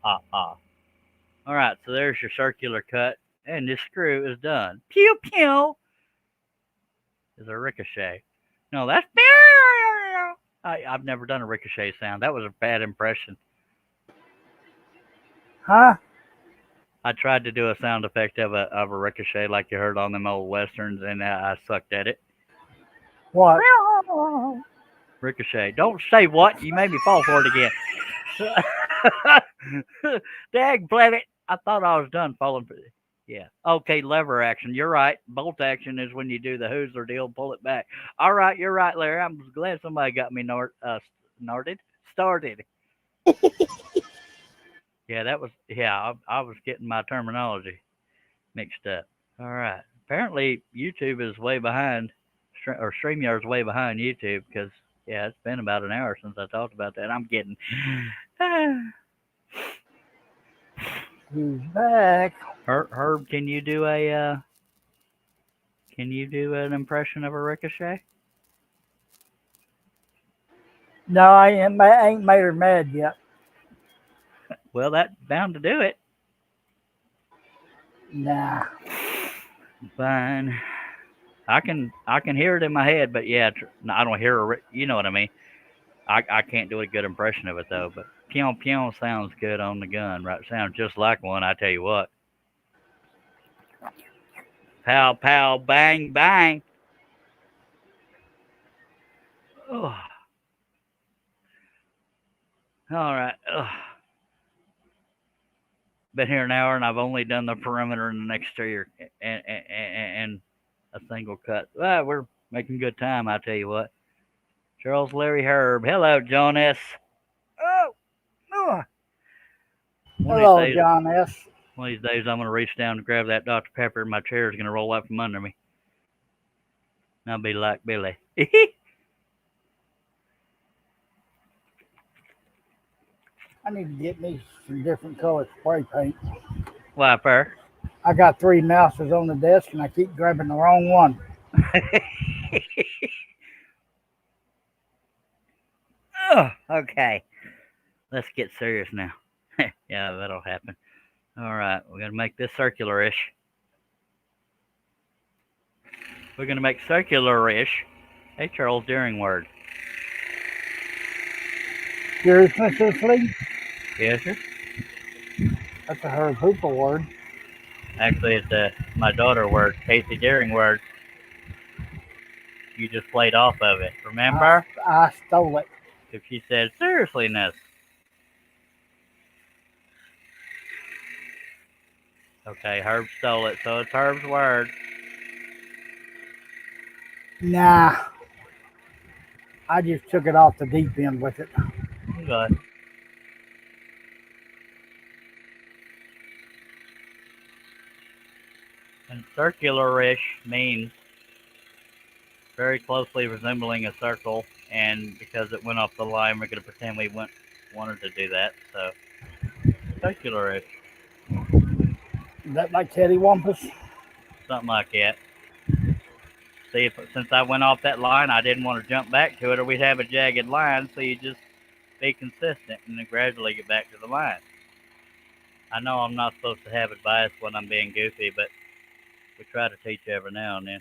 right, so there's your circular cut, and this screw is done. Pew, pew. Is a ricochet. No, that's pew. I've never done a ricochet sound. That was a bad impression. Huh? I tried to do a sound effect of a ricochet like you heard on them old westerns, and I sucked at it. What? Ricochet. Don't say what. You made me fall for it again. Dag it. I thought I was done falling for it. Yeah. Okay, lever action. You're right. Bolt action is when you do the Hoosler deal, pull it back. All right, you're right, Larry. I'm glad somebody got me started. Yeah, that was, yeah, I was getting my terminology mixed up. All right. Apparently, YouTube is way behind, or StreamYard's way behind YouTube because, yeah, it's been about an hour since I talked about that. I'm kidding. He's back. Herb, can you do an impression of a ricochet? No, I ain't made her mad yet. Well, that's bound to do it. Nah. Fine. I can hear it in my head, but yeah, I don't hear a. You know what I mean? I can't do a good impression of it though. But pew pew sounds good on the gun, right? Sounds just like one. I tell you what. Pow pow bang bang. Oh. All right. Been here an hour and I've only done the perimeter and the exterior and a single cut. Well, we're making good time, I tell you what. Charles Larry Herb. Hello, John S. Oh, Hello, John S. One of these days, I'm going to reach down and grab that Dr. Pepper, and my chair is going to roll out from under me. And I'll be like Billy. I need to get me some different color spray paint. Why, Per? I got 3 mouses on the desk, and I keep grabbing the wrong one. Oh, okay. Let's get serious now. Yeah, that'll happen. All right, we're going to make this circular-ish. We're going to make circular-ish a Charles Deering word. Seriously? Yes, sir. That's a Herb Hooper word. Actually, it's my daughter word, Casey Deering word. You just played off of it, remember? I stole it. If she said seriousness. Okay, Herb stole it, so it's Herb's word. Nah. I just took it off the deep end with it. Okay. And circular-ish means very closely resembling a circle, and because it went off the line, we're going to pretend we wanted to do that, so circular-ish. Is that like Teddy Wampus? Something like that. See, since I went off that line, I didn't want to jump back to it, or we'd have a jagged line, so you just be consistent and then gradually get back to the line. I know I'm not supposed to have advice when I'm being goofy, but we try to teach every now and then.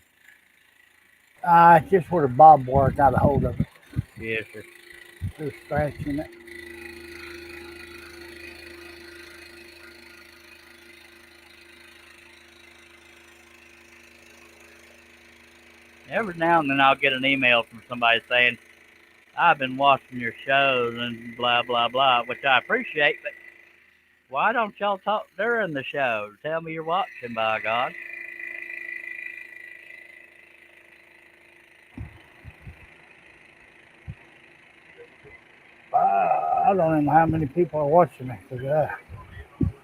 It's just where the bob wire got a hold of it. Yes, sir. They're scratching it. Every now and then I'll get an email from somebody saying, I've been watching your shows and blah, blah, blah, which I appreciate, but why don't y'all talk during the show? Tell me you're watching, by God. I don't know how many people are watching it.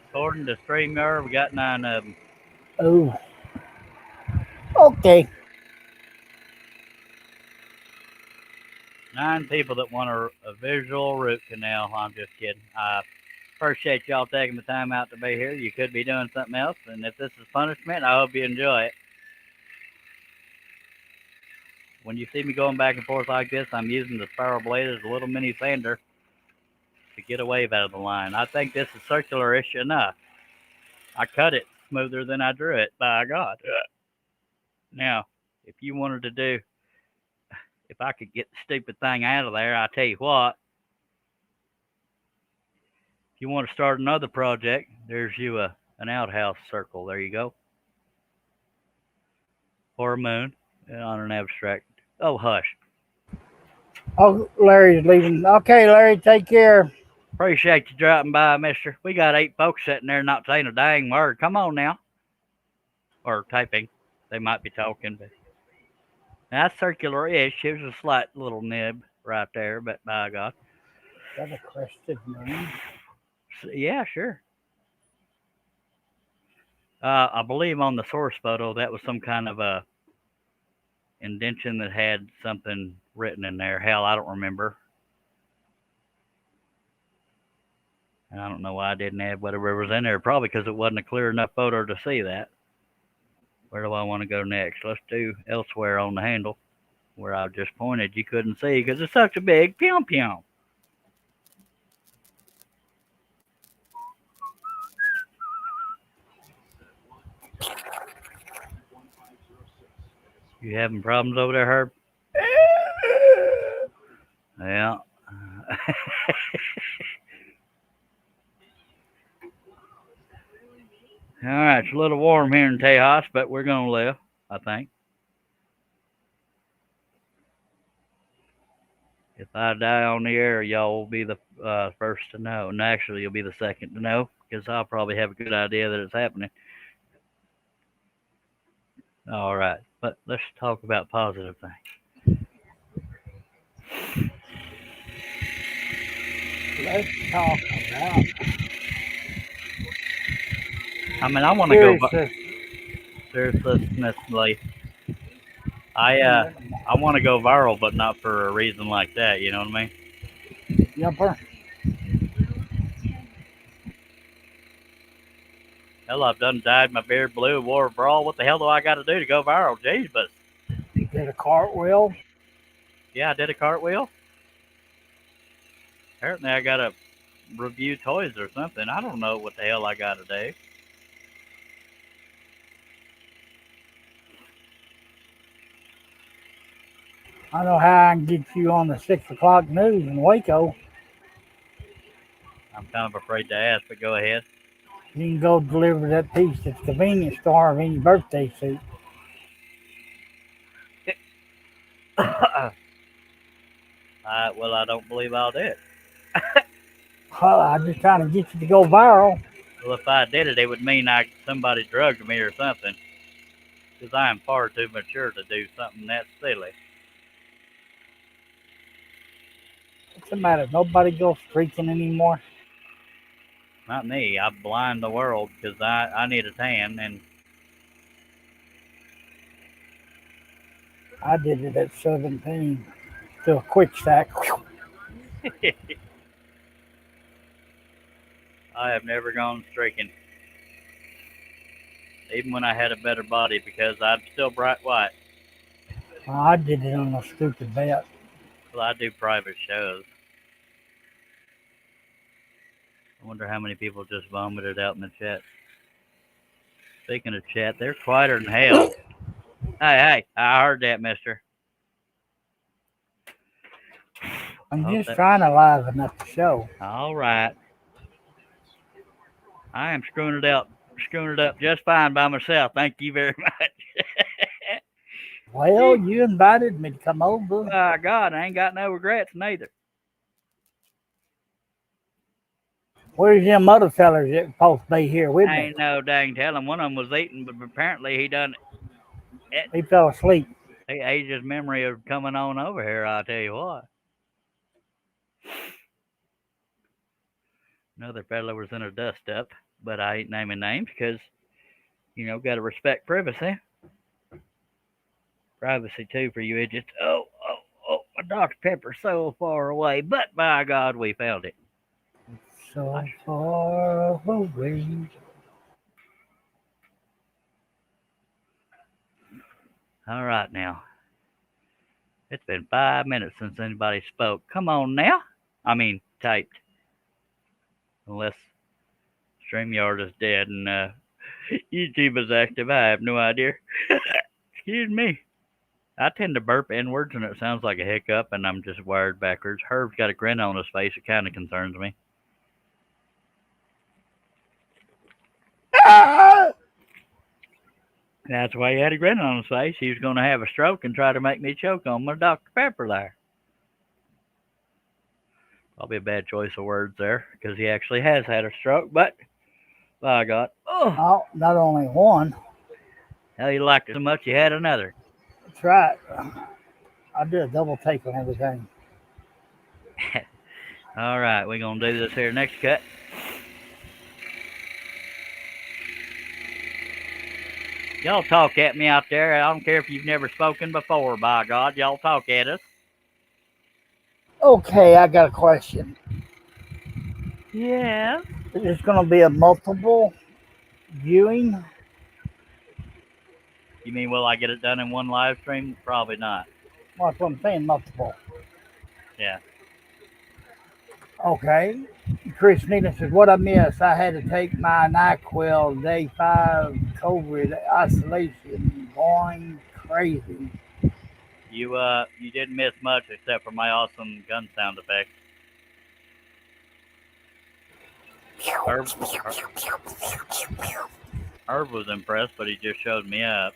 According to StreamYard, we got 9 of them. Oh, okay. 9 people that want a visual root canal. I'm just kidding. I appreciate y'all taking the time out to be here. You could be doing something else, and if this is punishment, I hope you enjoy it. When you see me going back and forth like this, I'm using the spiral blade as a little mini sander to get a wave out of the line. I think this is circular-ish enough. I cut it smoother than I drew it, by God. Now, if you wanted to do, if I could get the stupid thing out of there, I tell you what, if you want to start another project, there's you an outhouse circle. There you go. Or a moon on an abstract. Oh, hush. Oh, Larry's leaving. Okay, Larry, take care. Appreciate you dropping by, mister. We got 8 folks sitting there not saying a dang word. Come on now. Or typing. They might be talking, but that's circular-ish. Here's a slight little nib right there, but by God. Is that a crested moon? Yeah, sure. I believe on the source photo that was some kind of a indention that had something written in there. Hell, I don't remember. And I don't know why I didn't add whatever was in there. Probably because it wasn't a clear enough photo to see that. Where do I want to go next? Let's do elsewhere on the handle. Where I just pointed, you couldn't see because it's such a big pew pew. You having problems over there, Herb? Yeah. All right, it's a little warm here in Tejas, but we're gonna live, I think. If I die on the air, y'all will be the first to know. And actually, you'll be the second to know because I'll probably have a good idea that it's happening. All right, but let's talk about positive things. Let's talk about. I mean, I want to go Seriously. seriously. I want to go viral, but not for a reason like that. You know what I mean? Yupper. Hell, I've done dyed my beard blue, wore a bra. What the hell do I got to do to go viral? Jeez, but Did a cartwheel. yeah, I did a cartwheel. Apparently, I got to review toys or something. I don't know what the hell I got to do. I know how I can get you on the 6 o'clock news in Waco. I'm kind of afraid to ask, but go ahead. You can go deliver that piece at the convenience store of any birthday suit. Well, I don't believe I'll do it. Well, I'm just trying to get you to go viral. Well, if I did it, it would mean somebody drugged me or something. Because I am far too mature to do something that silly. What's the matter? Nobody goes streaking anymore. Not me. I blind the world because I need a tan. And I did it at 17. Do a quick stack. I have never gone streaking. Even when I had a better body because I'm still bright white. I did it on a stupid bet. Well, I do private shows. I wonder how many people just vomited out in the chat. Speaking of chat, they're quieter than hell. Hey, I heard that, mister. I'm Hope just that. trying to liven up the show. All right. I am screwing it up just fine by myself. Thank you very much. Well, you invited me to come over. By God, I ain't got no regrets neither. Where's them other fellers that supposed to be here with I me? ain't no dang telling. One of them was eating, but apparently he done it. He fell asleep. He aged his memory of coming on over here. I'll tell you what. Another fella was in a dust up, but I ain't naming names because got to respect privacy. Privacy too for you idiots. Oh, my Dr. Pepper's so far away, but by God, we found it. So far away. All right now. It's been 5 minutes since anybody spoke. Come on now. I mean, typed. Unless StreamYard is dead and YouTube is active, I have no idea. Excuse me. I tend to burp N-words and it sounds like a hiccup and I'm just wired backwards. Herb's got a grin on his face. It kind of concerns me. That's why he had a grin on his face. He was going to have a stroke and try to make me choke on my Dr. Pepper there. Probably a bad choice of words there because he actually has had a stroke, but by God. Oh, not only one. Hell, you liked it so much you had another. That's right. I did a double take on everything. All right, we're going to do this here next cut. Y'all talk at me out there. I don't care if you've never spoken before, by God. Y'all talk at us. Okay, I got a question. Yeah. Is going to be a multiple viewing? You mean, will I get it done in one live stream? Probably not. Well, that's what I'm saying, multiple. Yeah. Okay. Chris Needham says, what I missed, I had to take my NyQuil day 5 COVID isolation. Going crazy. You didn't miss much except for my awesome gun sound effects. Herb was impressed, but he just showed me up.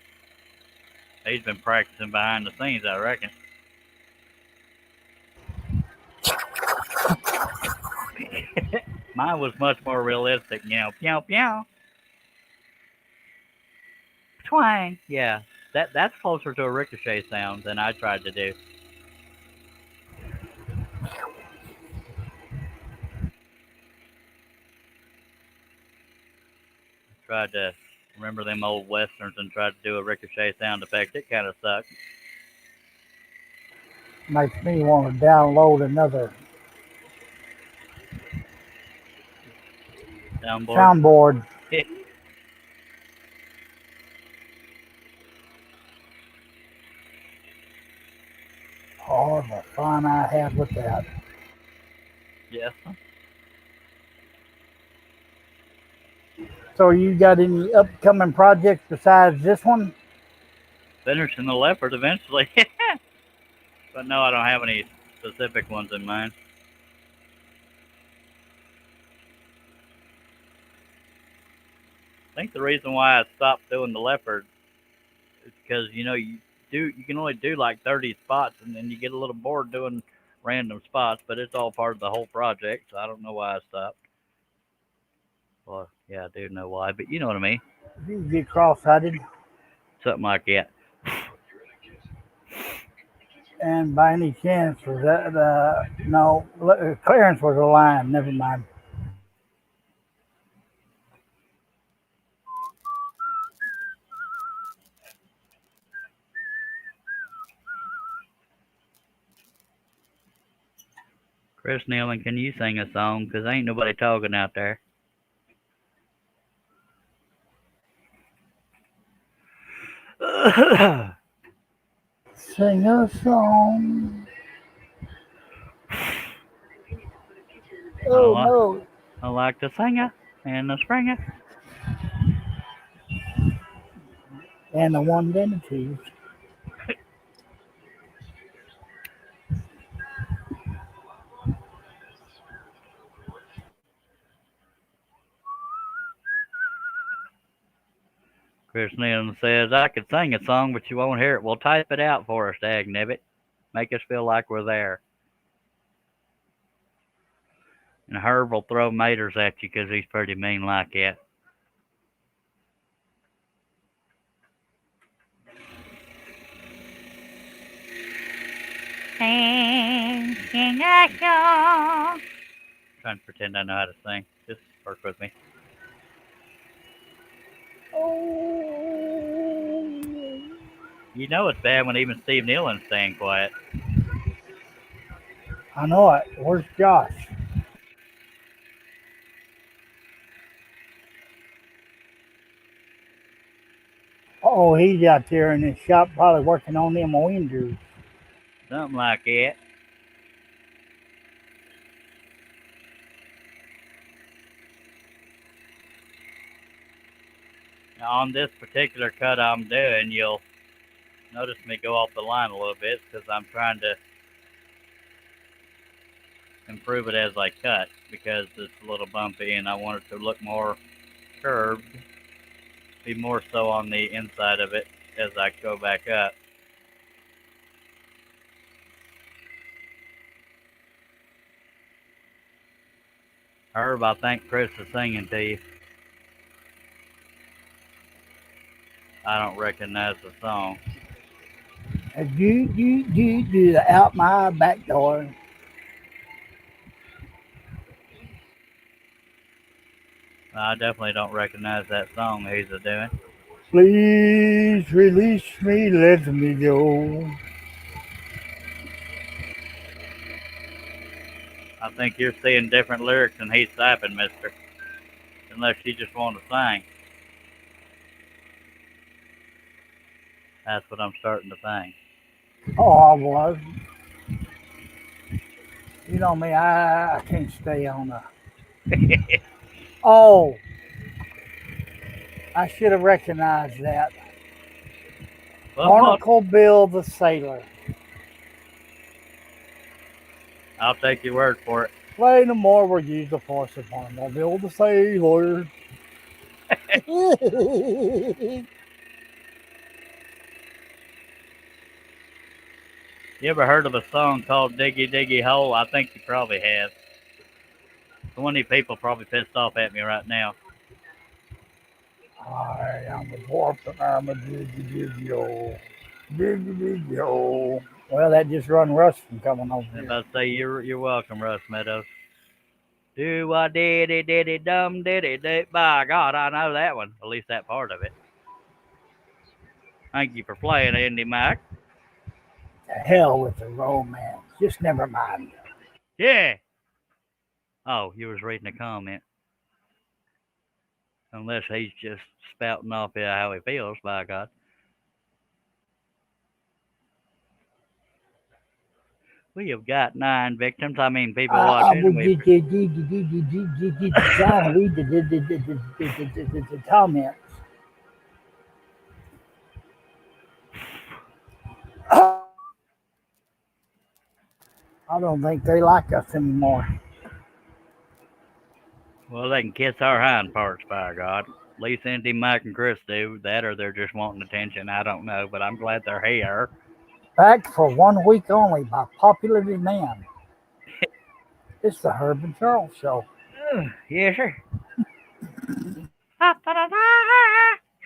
He's been practicing behind the scenes, I reckon. Mine was much more realistic, pew pew. Twang. Yeah, that's closer to a ricochet sound than I tried to do. Tried to remember them old westerns and tried to do a ricochet sound effect. It kind of sucked. Makes me want to download another soundboard. Oh, the fun I had with that. Yes. So you got any upcoming projects besides this one? Finishing the leopard eventually. But no, I don't have any specific ones in mind. I think the reason why I stopped doing the leopard is because you can only do like 30 spots and then you get a little bored doing random spots, but it's all part of the whole project, so I don't know why I stopped. Well, yeah, I do know why, but you know what I mean. You get cross-eyed. Something like that. And by any chance, was that, no, Clarence was a line, never mind. Chris Nealon, can you sing a song? Because ain't nobody talking out there. Sing a song. Oh, no. I like to sing it in the spring. And the ones and the twos. Chris Nealon says, I could sing a song, but you won't hear it. Well, type it out for us, Dag Nibbit. Make us feel like we're there. And Herb will throw maters at you because he's pretty mean like that. Sing a song. Trying to pretend I know how to sing. Just work with me. Oh, You know it's bad when even Steve Nealon's staying quiet. I know it. Where's Josh? Oh, he's out there in his shop probably working on them windows. Something like that. Now, on this particular cut I'm doing, you'll notice me go off the line a little bit because I'm trying to improve it as I cut because it's a little bumpy and I want it to look more curved, be more so on the inside of it as I go back up. Herb, I think Chris is singing to you. I don't recognize the song. Do out my back door. I definitely don't recognize that song he's a doing. Please release me, let me go. I think you're seeing different lyrics than he's typing, mister. Unless you just want to sing. That's what I'm starting to think. Oh, I was. You know me, I can't stay on a. Oh, I should have recognized that. Well, Barnacle Bill the Sailor. I'll take your word for it. Play no more, we'll use the force of Barnacle Bill the Sailor. You ever heard of a song called Diggy Diggy Hole? I think you probably have. 20 people probably pissed off at me right now. I am a dwarf and I'm a diggy diggy o. Diggy diggy o. Well, that just run Russ from coming over I'm here. about to say you're welcome, Russ Meadows. Do I diddy dum diddy did. By God, I know that one. At least that part of it. Thank you for playing, Indy Mac. To hell with the romance. Just never mind. Yeah. Oh, you was reading a comment. Unless he's just spouting off how he feels, by God. We have got 9 victims. I mean, people I watching. would We've John read the comments. I don't think they like us anymore. well, they can kiss our hind parts, by God. At least Indy, Mike, and Chris do that, or they're just wanting attention. I don't know, but I'm glad they're here. Back for 1 week only by popular demand. It's the Herb and Charles Show. Yes, sir.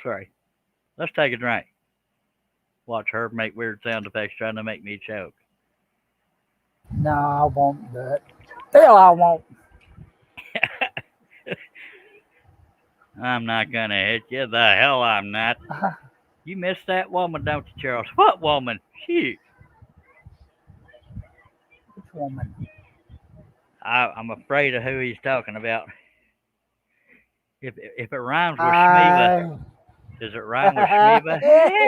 Sorry. Let's take a drink. Watch Herb make weird sound effects trying to make me choke. No, I won't do it. Hell, I won't. I'm not gonna hit you. The hell I'm not. You missed that woman, don't you, Charles? What woman? Shoot. Which woman? I'm afraid of who he's talking about. If it rhymes with Shmeva, I. does it rhyme with Shmeva?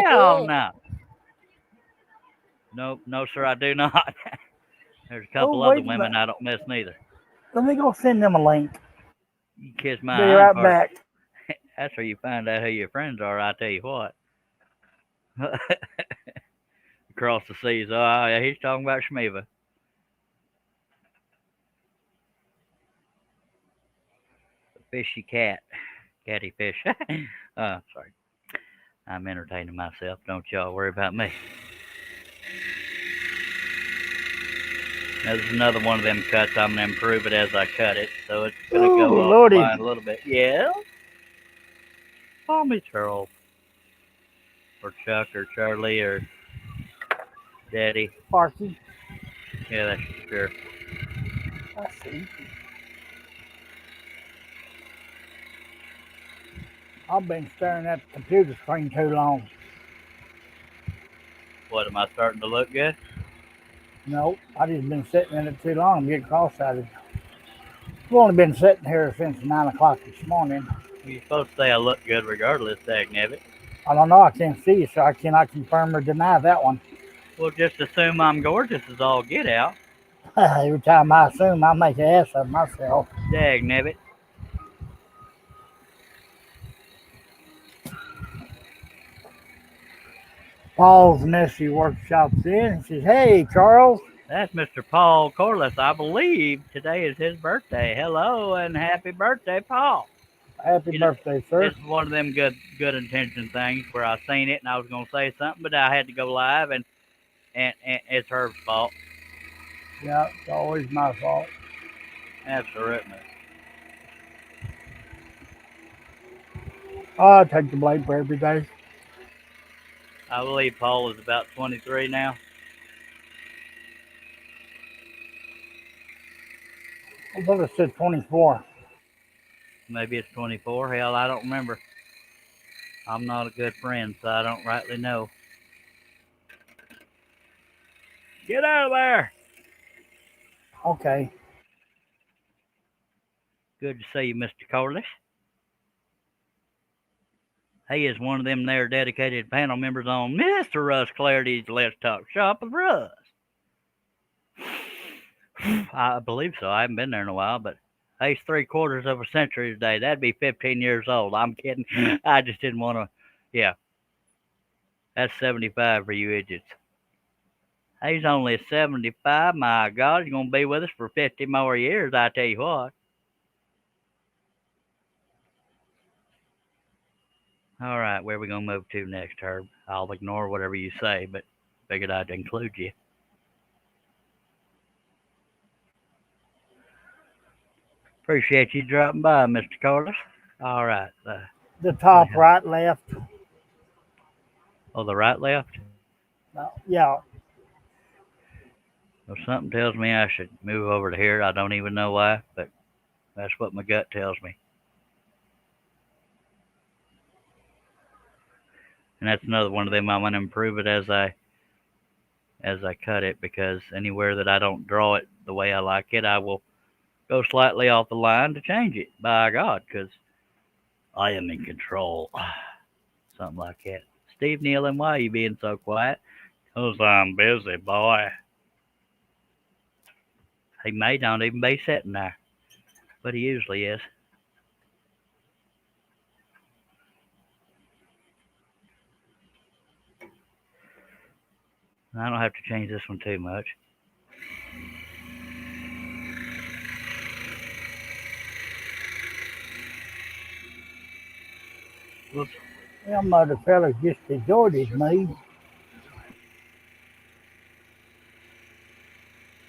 Hell no. No, no, sir, I do not. There's a Oh, couple other wait a women minute. I don't miss neither. Let me go send them a link. You kiss Be my hind right part. back. That's where you find out who your friends are. I tell you what. Across the seas. Oh, yeah, he's talking about Shmeva. The fishy cat. Catty fish. Sorry. I'm entertaining myself. Don't y'all worry about me. Now, this is another one of them cuts. I'm going to improve it as I cut it. So it's going to go Ooh, off the Lordy. line a little bit. Yeah? Call me Charles. Or Chuck or Charlie or Daddy. Sparky. Yeah, that's sure. I see. I've been staring at the computer screen too long. What, am I starting to look good? Nope, I just been sitting in it too long. I'm getting cross-eyed. I've only been sitting here since 9 o'clock this morning. You're supposed to say I look good regardless, dagnabbit. I don't know. I can't see you, so I cannot confirm or deny that one. Well, just assume I'm gorgeous as all get out. Every time I assume, I make an ass of myself. Dagnabbit. Paul's nephew workshops in and says, "Hey, Charles, That's Mr. Paul Corliss. I believe today is his birthday. Hello and happy birthday, Paul. happy You know, birthday, sir." this is one of them good intention things where I seen it and I was gonna say something, but I had to go live and it's Herb's fault. Yeah, it's always my fault. Absolutely. I take the blame for every day. I believe Paul is about 23 now. I thought it said 24. Maybe it's 24. Hell, I don't remember. I'm not a good friend, so I don't rightly know. Get out of there. Okay. Good to see you, Mr. Corliss. He is one of them there dedicated panel members on Mr. Russ Clarity's Let's Talk Shop with Russ. I believe so. I haven't been there in a while, but he's 3/4 of a century today. That'd be 15 years old. I'm kidding. I just didn't want to. Yeah, that's 75 for you idiots. He's only 75. My God, he's going to be with us for 50 more years, I tell you what. All right, where are we going to move to next, Herb? I'll ignore whatever you say, but figured I'd include you. Appreciate you dropping by, Mr. Carlos. All right. The top right, left. Oh, the right, left? Yeah. Well, something tells me I should move over to here. I don't even know why, but that's what my gut tells me. And that's another one of them. I want to improve it as I cut it, because anywhere that I don't draw it the way I like it, I will go slightly off the line to change it. By God, because I am in control. Something like that. Steve Nealon, why are you being so quiet? 'Cause I'm busy, boy. He may not even be sitting there, but he usually is. I don't have to change this one too much. Whoops. Them other fellas just deserted me.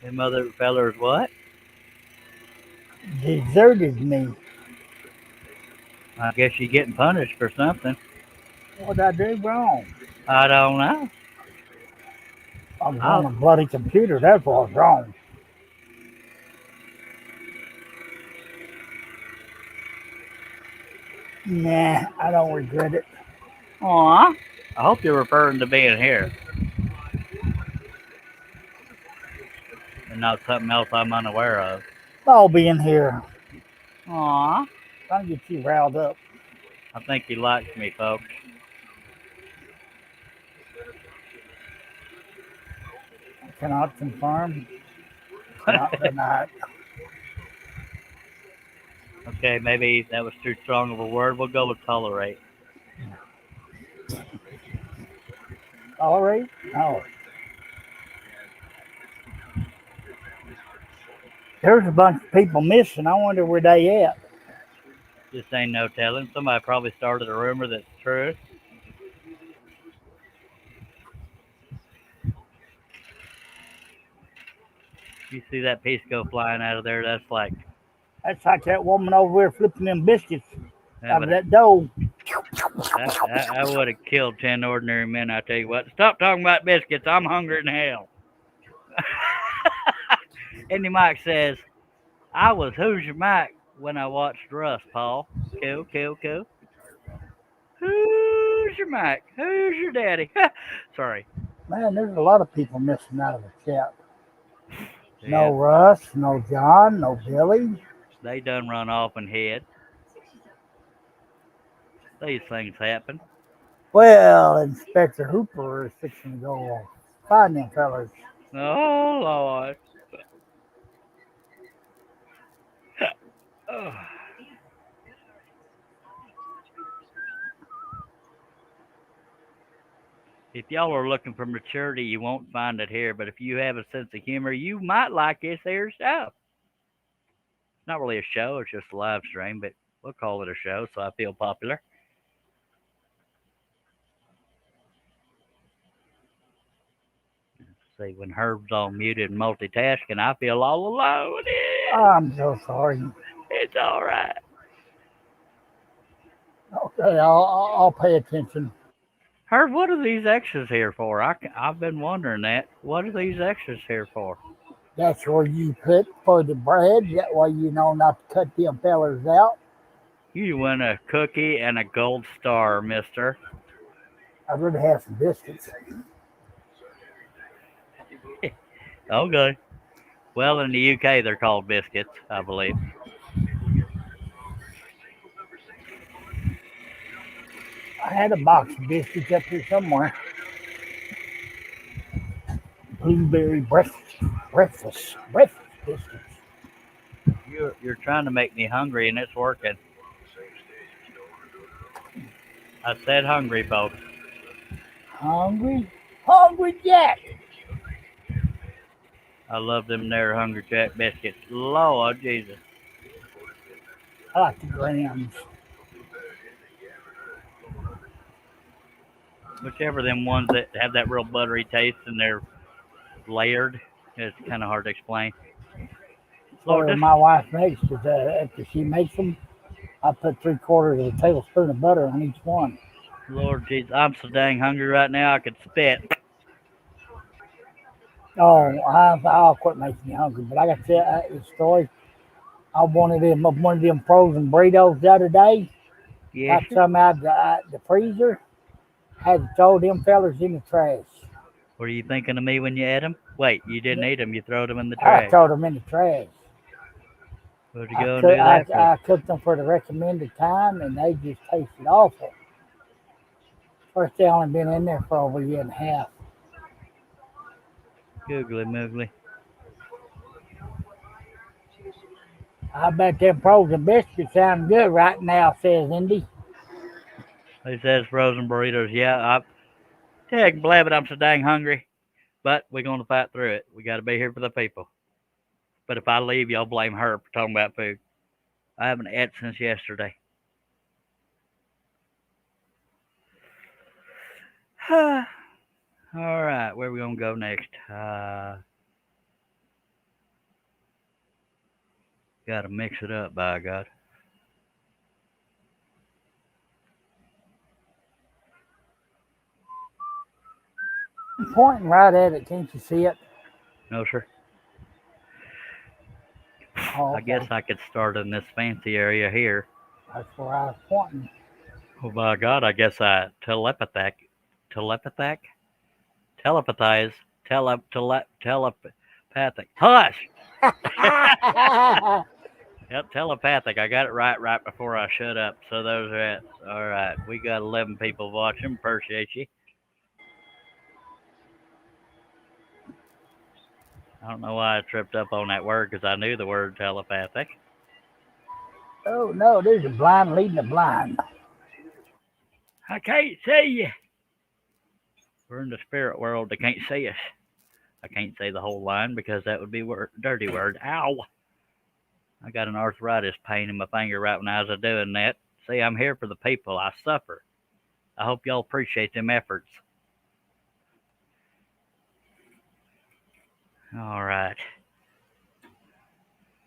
Them other fellers what? Deserted me. I guess you're getting punished for something. What'd I do wrong? I don't know. I was on I'll, a bloody computer. That's what was wrong. Nah, I don't regret it. aw. I hope you're referring to being here and not something else I'm unaware of. I'll be in here. Aw. Trying to get you riled up. I think he likes me, folks. I cannot confirm. Cannot deny it. Okay, Okay, maybe that was too strong of a word. We'll go with tolerate. Tolerate? No. There's a bunch of people missing. I wonder where they at. Just ain't no telling. Somebody probably started a rumor that's true. You see that piece go flying out of there? That's like That's like that woman over there flipping them biscuits that out of would that dough. I would have killed 10 ordinary men. I tell you what. Stop talking about biscuits. I'm hungry in hell. Andy Mike says, I was Hoosier Mike when I watched Russ, Paul. Cool, cool, cool. Who's your Mike? Who's your daddy? Sorry. Man, there's a lot of people missing out of the chat. Yeah, No Russ, no John, no Billy. they done run off and hid. These things happen. Well, Inspector Hooper is fixing to go find them fellas. Oh, Lord. Oh. If y'all are looking for maturity, you won't find it here. But if you have a sense of humor, you might like this here stuff. It's not really a show, it's just a live stream, but we'll call it a show so I feel popular. See, when Herb's all muted and multitasking, I feel all alone. I'm so sorry. It's all right. Okay, I'll pay attention. Herb, what are these extras here for? I've been wondering that. What are these extras here for? That's where you put for the bread. That way you know not to cut them fellers out. You win a cookie and a gold star, mister. I'd rather have some biscuits. Okay. Well, in the UK, they're called biscuits, I believe. I had a box of biscuits up here somewhere. Blueberry breakfast biscuits. You're trying to make me hungry, and it's working. I said hungry, folks. Hungry? Hungry Jack. I love them there Hungry Jack biscuits. Lord Jesus. I like the grams. Whichever them ones that have that real buttery taste and they're layered, it's kind of hard to explain. Lord, Whatever this my wife makes, because after she makes them, I put 3/4 of a tablespoon of butter on each one. Lord Jesus, I'm so dang hungry right now I could spit. Oh, I'll quit making you hungry. But I got to tell you the story. I wanted one of them frozen burritos the other day. Yes, Got sir. some out of the freezer. Had to throw them fellers in the trash. Were you thinking of me when you ate them? Wait, you didn't eat them. You threw them in the I trash. throw them in the trash. What'd you go and do that for? I cooked them for the recommended time, and they just tasted awful. First, they only been in there for over a year and a half. Googly moogly. I bet them frozen biscuits sound good right now, says Indy. He says frozen burritos. Yeah, heck, blab it. I'm so dang hungry. But we're going to fight through it. We got to be here for the people. But if I leave, y'all blame her for talking about food. I haven't ate since yesterday. All right, where are we going to go next? Got to mix it up, by God. I'm pointing right at it. Can't you see it? No, sir. Oh, I guess okay. I could start in this fancy area here. That's where I was pointing. Oh, by God, I guess I telepathic, telepathize, telepathic. Hush! Yep, telepathic. I got it right before I shut up. So those are it. All right, we got 11 people watching. Appreciate you. I don't know why I tripped up on that word because I knew the word telepathic. Oh no, there's a blind leading a blind. I can't see you. We're in the spirit world. They can't see us. I can't say the whole line because that would be a dirty word. Ow! I got an arthritis pain in my finger right when I was doing that. See, I'm here for the people. I suffer. I hope y'all appreciate them efforts. All right.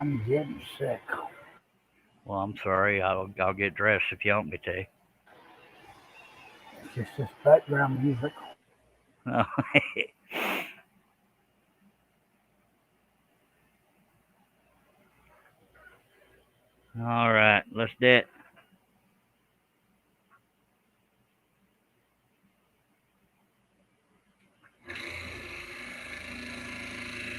I'm getting sick. Well, I'm sorry. I'll get dressed if you want me to. It's just this background music. All right, let's do it.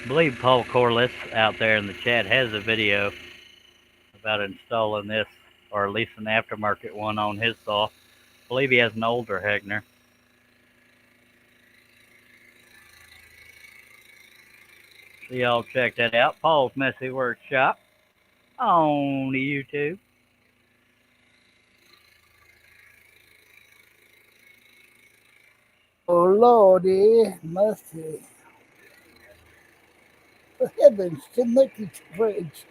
I believe Paul Corliss out there in the chat has a video about installing this, or at least an aftermarket one on his saw. I believe he has an older Hegner. So y'all check that out. Paul's Messy Workshop on YouTube. Oh Lordy, mercy. For heavens to make it bridge.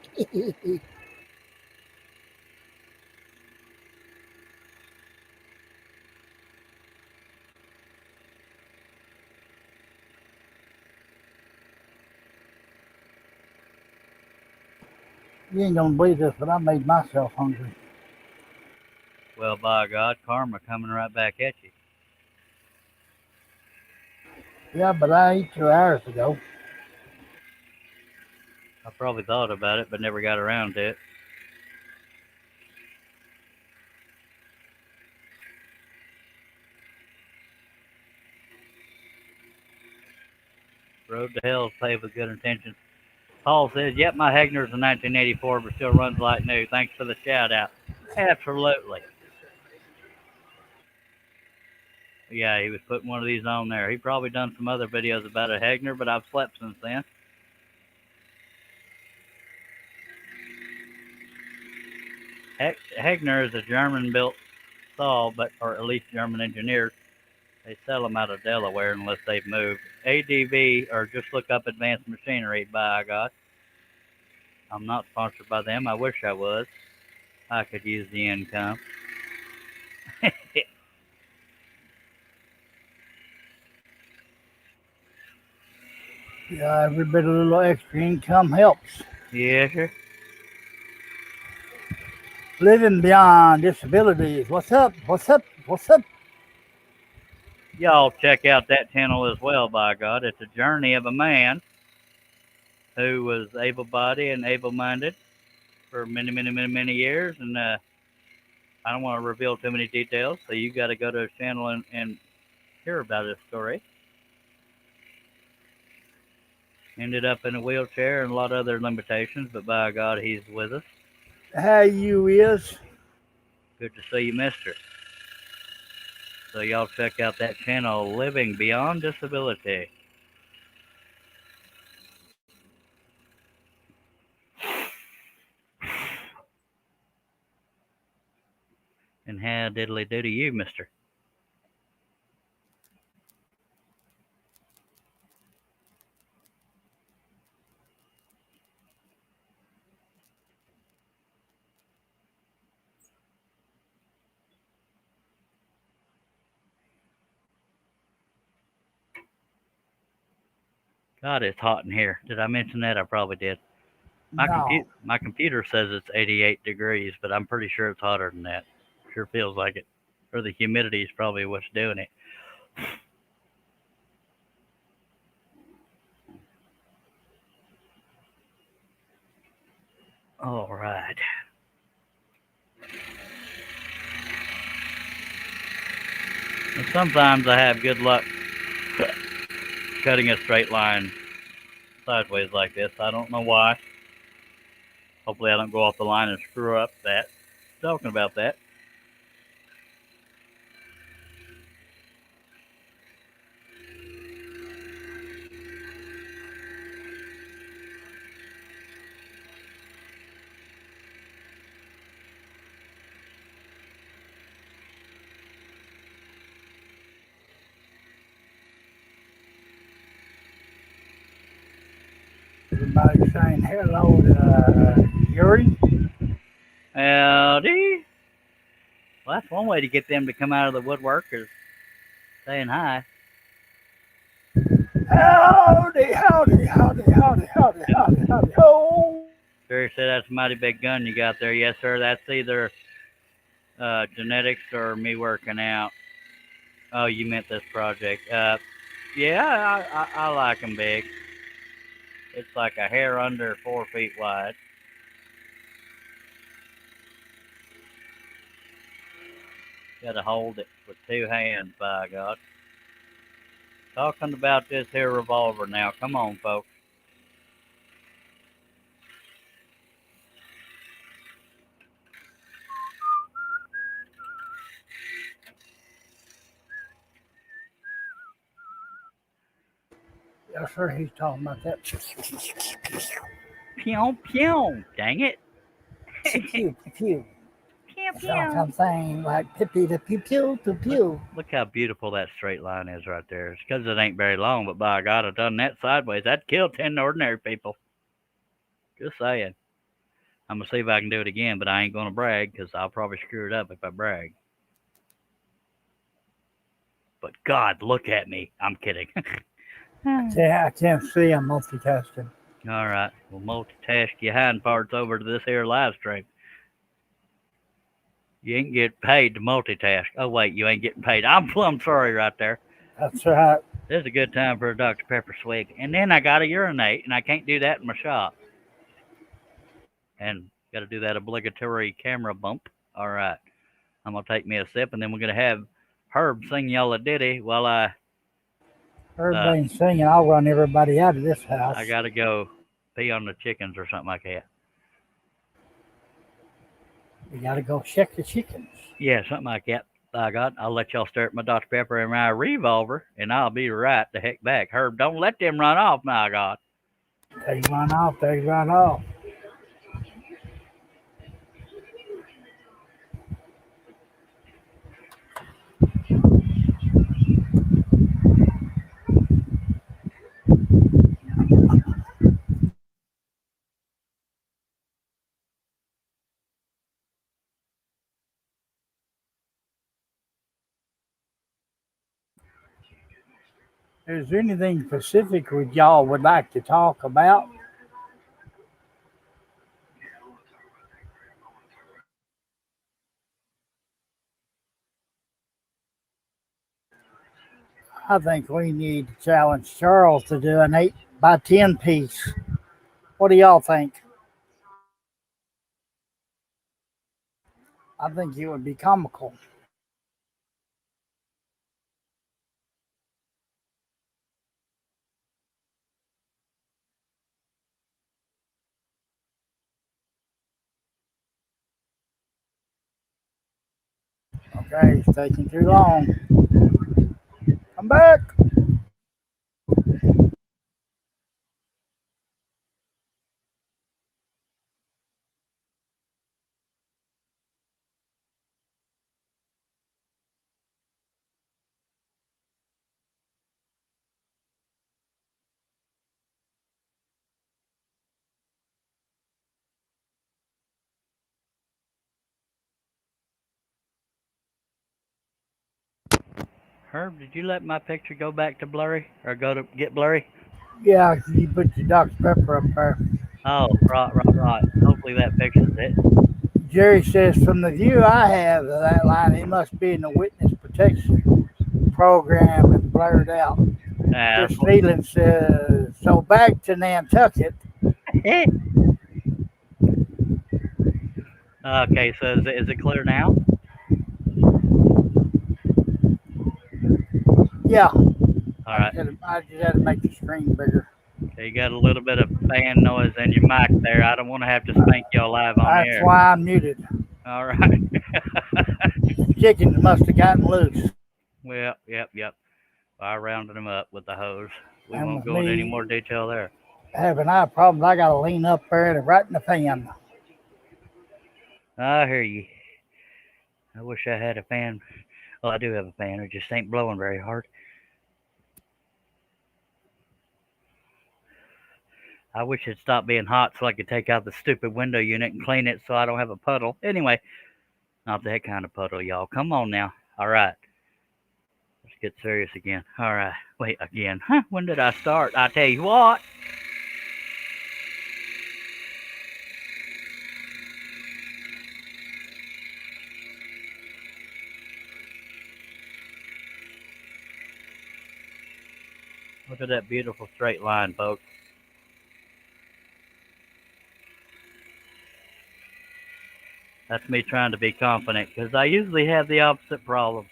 You ain't gonna believe this, but I made myself hungry. Well, by God, karma coming right back at you. Yeah, but I ate 2 hours ago. I probably thought about it, but never got around to it. Road to hell is paved with good intentions. Paul says, yep, my Hegner's a 1984, but still runs like new. Thanks for the shout out. Absolutely. Yeah, he was putting one of these on there. He probably done some other videos about a Hegner, but I've slept since then. Hegner is a German-built saw, but or at least German engineers. They sell them out of Delaware unless they've moved. ADV, or just look up Advanced Machinery, by God. I'm not sponsored by them. I wish I was. I could use the income. Yeah, every bit of little extra income helps. Yeah, sure. Living beyond disabilities. What's up? What's up? What's up? Y'all check out that channel as well, by God. It's a journey of a man who was able-bodied and able-minded for many, many, many, many years, and I don't want to reveal too many details, so you got to go to his channel and hear about his story. Ended up in a wheelchair and a lot of other limitations, but by God, he's with us. How you is? Good to see you, mister. So y'all check out that channel, Living Beyond Disability. And how diddly do to you, mister? God, it's hot in here. Did I mention that? I probably did. No. My computer says it's 88 degrees, but I'm pretty sure it's hotter than that. Sure feels like it. Or the humidity is probably what's doing it. All right. And sometimes I have good luck cutting a straight line sideways like this. I don't know why. Hopefully I don't go off the line and screw up that. Talking about that. Everybody saying hello to Yuri. Howdy. Well, that's one way to get them to come out of the woodwork is saying hi. Howdy, howdy, howdy, howdy, howdy, howdy, howdy, ho. Sure said that's a mighty big gun you got there. Yes, sir. That's either genetics or me working out. Oh, you meant this project. Yeah, I like them big. It's like a hair under 4 feet wide. Got to hold it with two hands, by God. Talking about this here revolver now. Come on, folks. Yes, sir, he's talking about that. Pew, pew. Dang it. Pew, pew, pew. Pew, That's all pew. I'm saying, like pippy to pew, pew, to Look, pew. look how beautiful that straight line is right there. It's because it ain't very long, but by God, I've done that sideways. That'd kill 10 ordinary people. Just saying. I'm going to see if I can do it again, but I ain't going to brag because I'll probably screw it up if I brag. But God, look at me. I'm kidding. I can't see, I'm multitasking. All right. We'll multitask your hind parts over to this here live stream. You ain't getting paid to multitask. Oh, wait, you ain't getting paid. I'm plumb sorry right there. That's right. This is a good time for a Dr. Pepper swig. And then I got to urinate, and I can't do that in my shop. And got to do that obligatory camera bump. All right. I'm going to take me a sip, and then we're going to have Herb sing y'all a ditty while uh, Everybody singing, I'll run everybody out of this I house. got to go pee on the chickens or something like that. We gotta go check the chickens. Yeah, something like that. By God, I'll let y'all start my Dr. Pepper and my revolver, and I'll be right the heck back. Herb, don't let them run off, my God. They run off, they run off. Is there anything specific with y'all would like to talk about? I think we need to challenge Charles to do an 8 by 10 piece. What do y'all think? I think it would be comical. Okay, it's taking too long. Come back. Herb, did you let my picture go back to blurry or go to get blurry? Yeah, you put your Dr. Pepper up there. Oh, right, right, right. Hopefully that fixes it. Jerry says, from the view I have of that line, he must be in the witness protection program and blurred out. That's Chris Nealon says, so back to Nantucket. okay. So is it clear now? Yeah, All right. I just had to make the screen bigger. Okay, you got a little bit of fan noise in your mic there. I don't want to have to spank y'all live on That's air. why I'm muted. All right. Chickens must have gotten loose. Well, yep. I rounded them up with the hose. We And won't with go into any me more detail there. having eye problems, I got to lean up there and right in the fan. I hear you. I wish I had a fan. Well, I do have a fan. It just ain't blowing very hard. I wish it'd stop being hot so I could take out the stupid window unit and clean it so I don't have a puddle. Anyway, not that kind of puddle, y'all. Come on now. All right. Let's get serious again. All right. Wait, again. Huh? When did I start? I tell you what. Look at that beautiful straight line, folks. That's me trying to be confident because I usually have the opposite problem.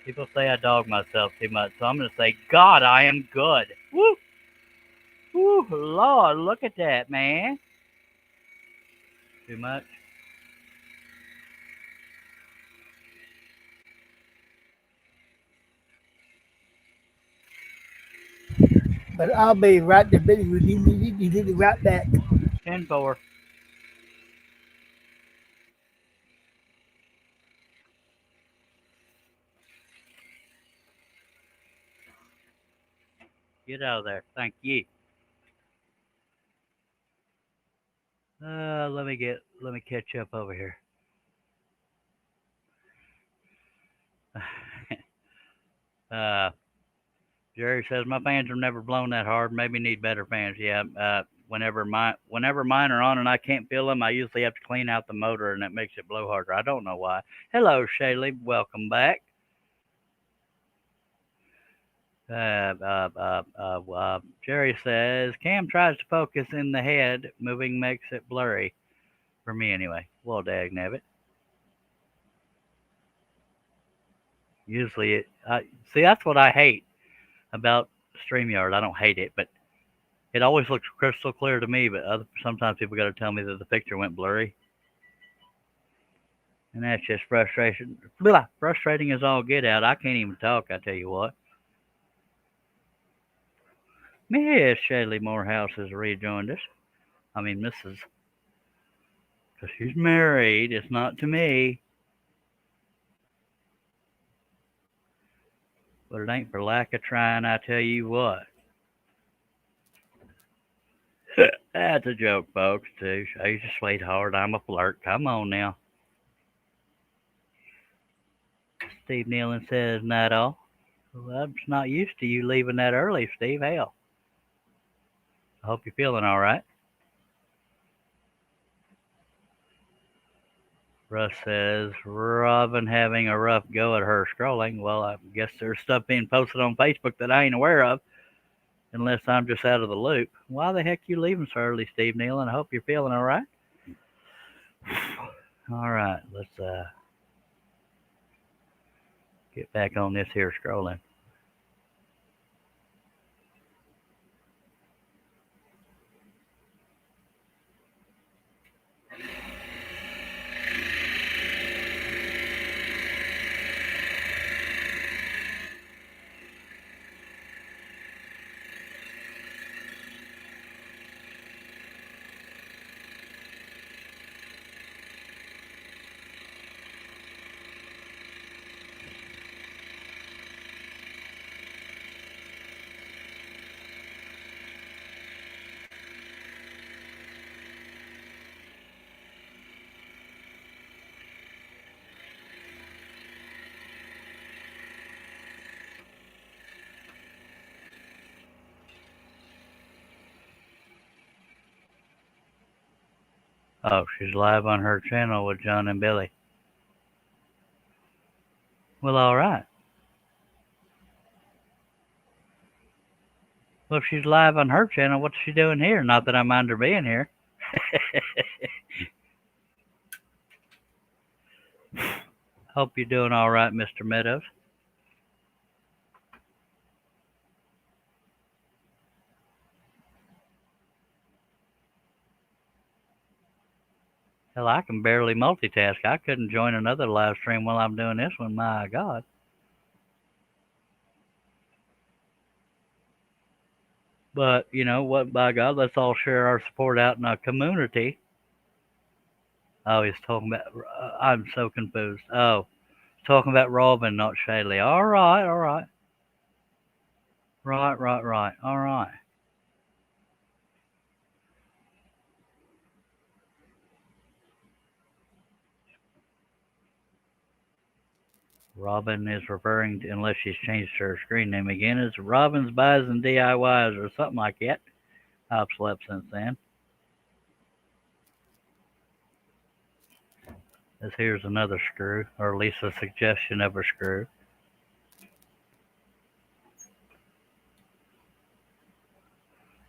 People say I dog myself too much, so I'm going to say, God, I am good. Woo! Woo, Lord, look at that, man. Too much? But I'll be right there, right back. 10-4. Get out of there. Thank you. Let me catch up over here. uh, Jerry says my fans are never blown that hard. Maybe need better fans. Yeah. Whenever mine are on and I can't feel them, I usually have to clean out the motor and that makes it blow harder. I don't know why. Hello, Shaylee. Welcome back. Jerry says Cam tries to focus in the head. Moving makes it blurry. For me, anyway. Well, dagnabbit. Usually, see, that's what I hate about StreamYard. I don't hate it, but it always looks crystal clear to me. But sometimes people got to tell me that the picture went blurry, and that's just frustration. Blah, frustrating as all get out. I can't even talk. I tell you what. Miss Shaylee Morehouse has rejoined us. I mean, Mrs. Because she's married. It's not to me. But it ain't for lack of trying, I tell you what. That's a joke, folks, too. She's a sweetheart. I'm a flirt. Come on now. Steve Nealon says, not all. Well, I'm just not used to you leaving that early, Steve. Hell. I hope you're feeling all right. Russ says, Robin having a rough go at her scrolling. Well, I guess there's stuff being posted on Facebook that I ain't aware of, unless I'm just out of the loop. Why the heck you leaving so early, Steve Nealon? I hope you're feeling all right. All right, let's get back on this here scrolling. Oh, she's live on her channel with John and Billy. Well, all right. Well, if she's live on her channel, what's she doing here? Not that I mind her being here. Hope you're doing all right, Mr. Meadows. Hell, I can barely multitask. I couldn't join another live stream while I'm doing this one. My God. But you know what? By God, let's all share our support out in our community. Oh, he's talking about. I'm so confused. Oh, talking about Robin, not Shaylee. All right, all right, right, right, right. All right. Robin is referring to, unless she's changed her screen name again, is Robin's Buys and DIYs or something like that. I've slept since then. This here's another screw, or at least a suggestion of a screw.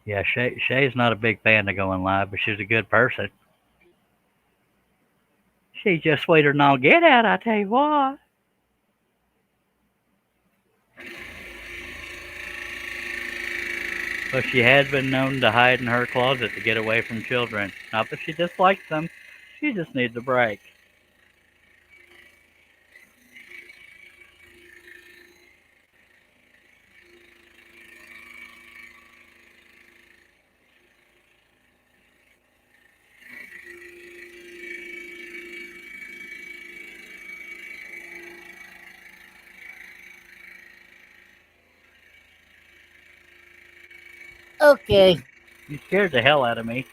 Yeah, Shay's not a big fan of going live, but she's a good person. She's just sweeter than all get out, I tell you what. But she has been known to hide in her closet to get away from children. Not that she dislikes them, she just needs a break. Okay. You scared the hell out of me.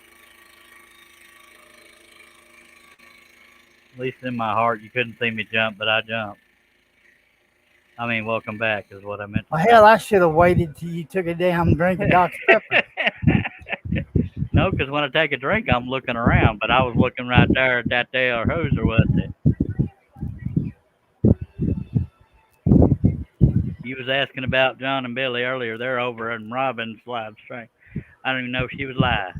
At least in my heart, you couldn't see me jump, but I jumped. I mean, welcome back is what I meant Well, to hell, I should have waited till you took a damn drink of Dr. Pepper. say. No, because when I take a drink, I'm looking around, but I was looking right there at that there hooser, wasn't it? You was asking about John and Billy earlier. They're over in Robin's live stream. I don't even know if she was live.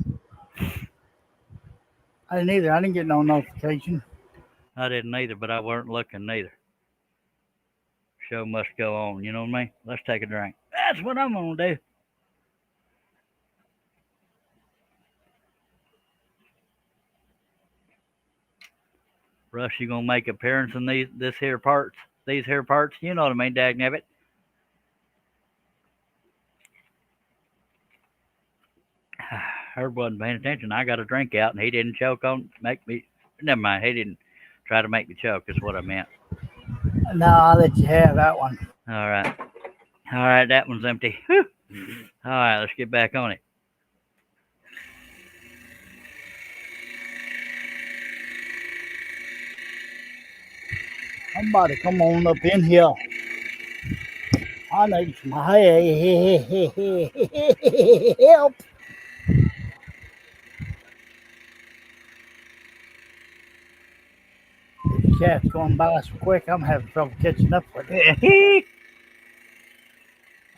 I didn't either. I didn't get no notification. I didn't either, but I weren't looking neither. Show must go on, you know what I mean? Let's take a drink. That's what I'm gonna do. Russ, you gonna make appearance in these here parts, you know what I mean, dagnabbit. Herb wasn't paying attention. I got a drink out and he didn't choke on make me never mind, he didn't try to make me choke is what I meant. No, I'll let you have that one. All right. All right, that one's empty. Whew. All right, let's get back on it. Somebody come on up in here. I need some help. This cat's going by so quick, I'm having trouble catching up with it.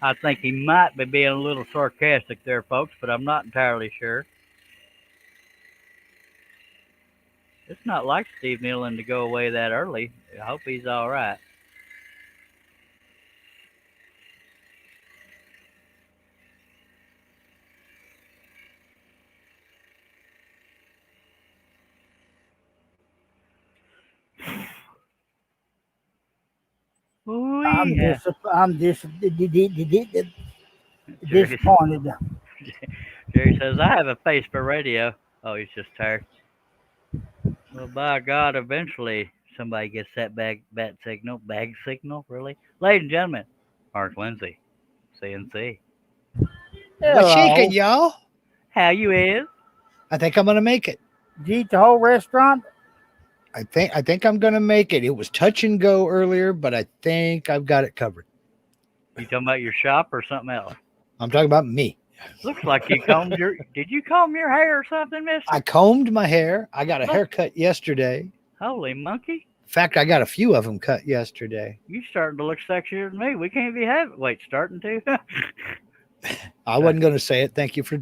I think he might be being a little sarcastic there, folks, but I'm not entirely sure. It's not like Steve Nealon to go away that early. I hope he's all right. Ooh, yeah. I'm Jerry, disappointed. Jerry says, I have a face for radio. Oh, he's just tired. Well, by God, eventually somebody gets that bag signal, really. Ladies and gentlemen, Mark Lindsay, CNC. What's shaking, Hello. y'all? How you is? I think I'm gonna make it. Did you eat the whole restaurant? I think I'm gonna make it. It was touch and go earlier, but I think I've got it covered. You talking about your shop or something else? I'm talking about me. Looks like you combed your. Did you comb your hair or something, Mister? I combed my hair. I got a haircut yesterday. Holy monkey! In fact, I got a few of them cut yesterday. You starting to look sexier than me. We can't be having. Wait, starting to? I wasn't gonna say it. Thank you for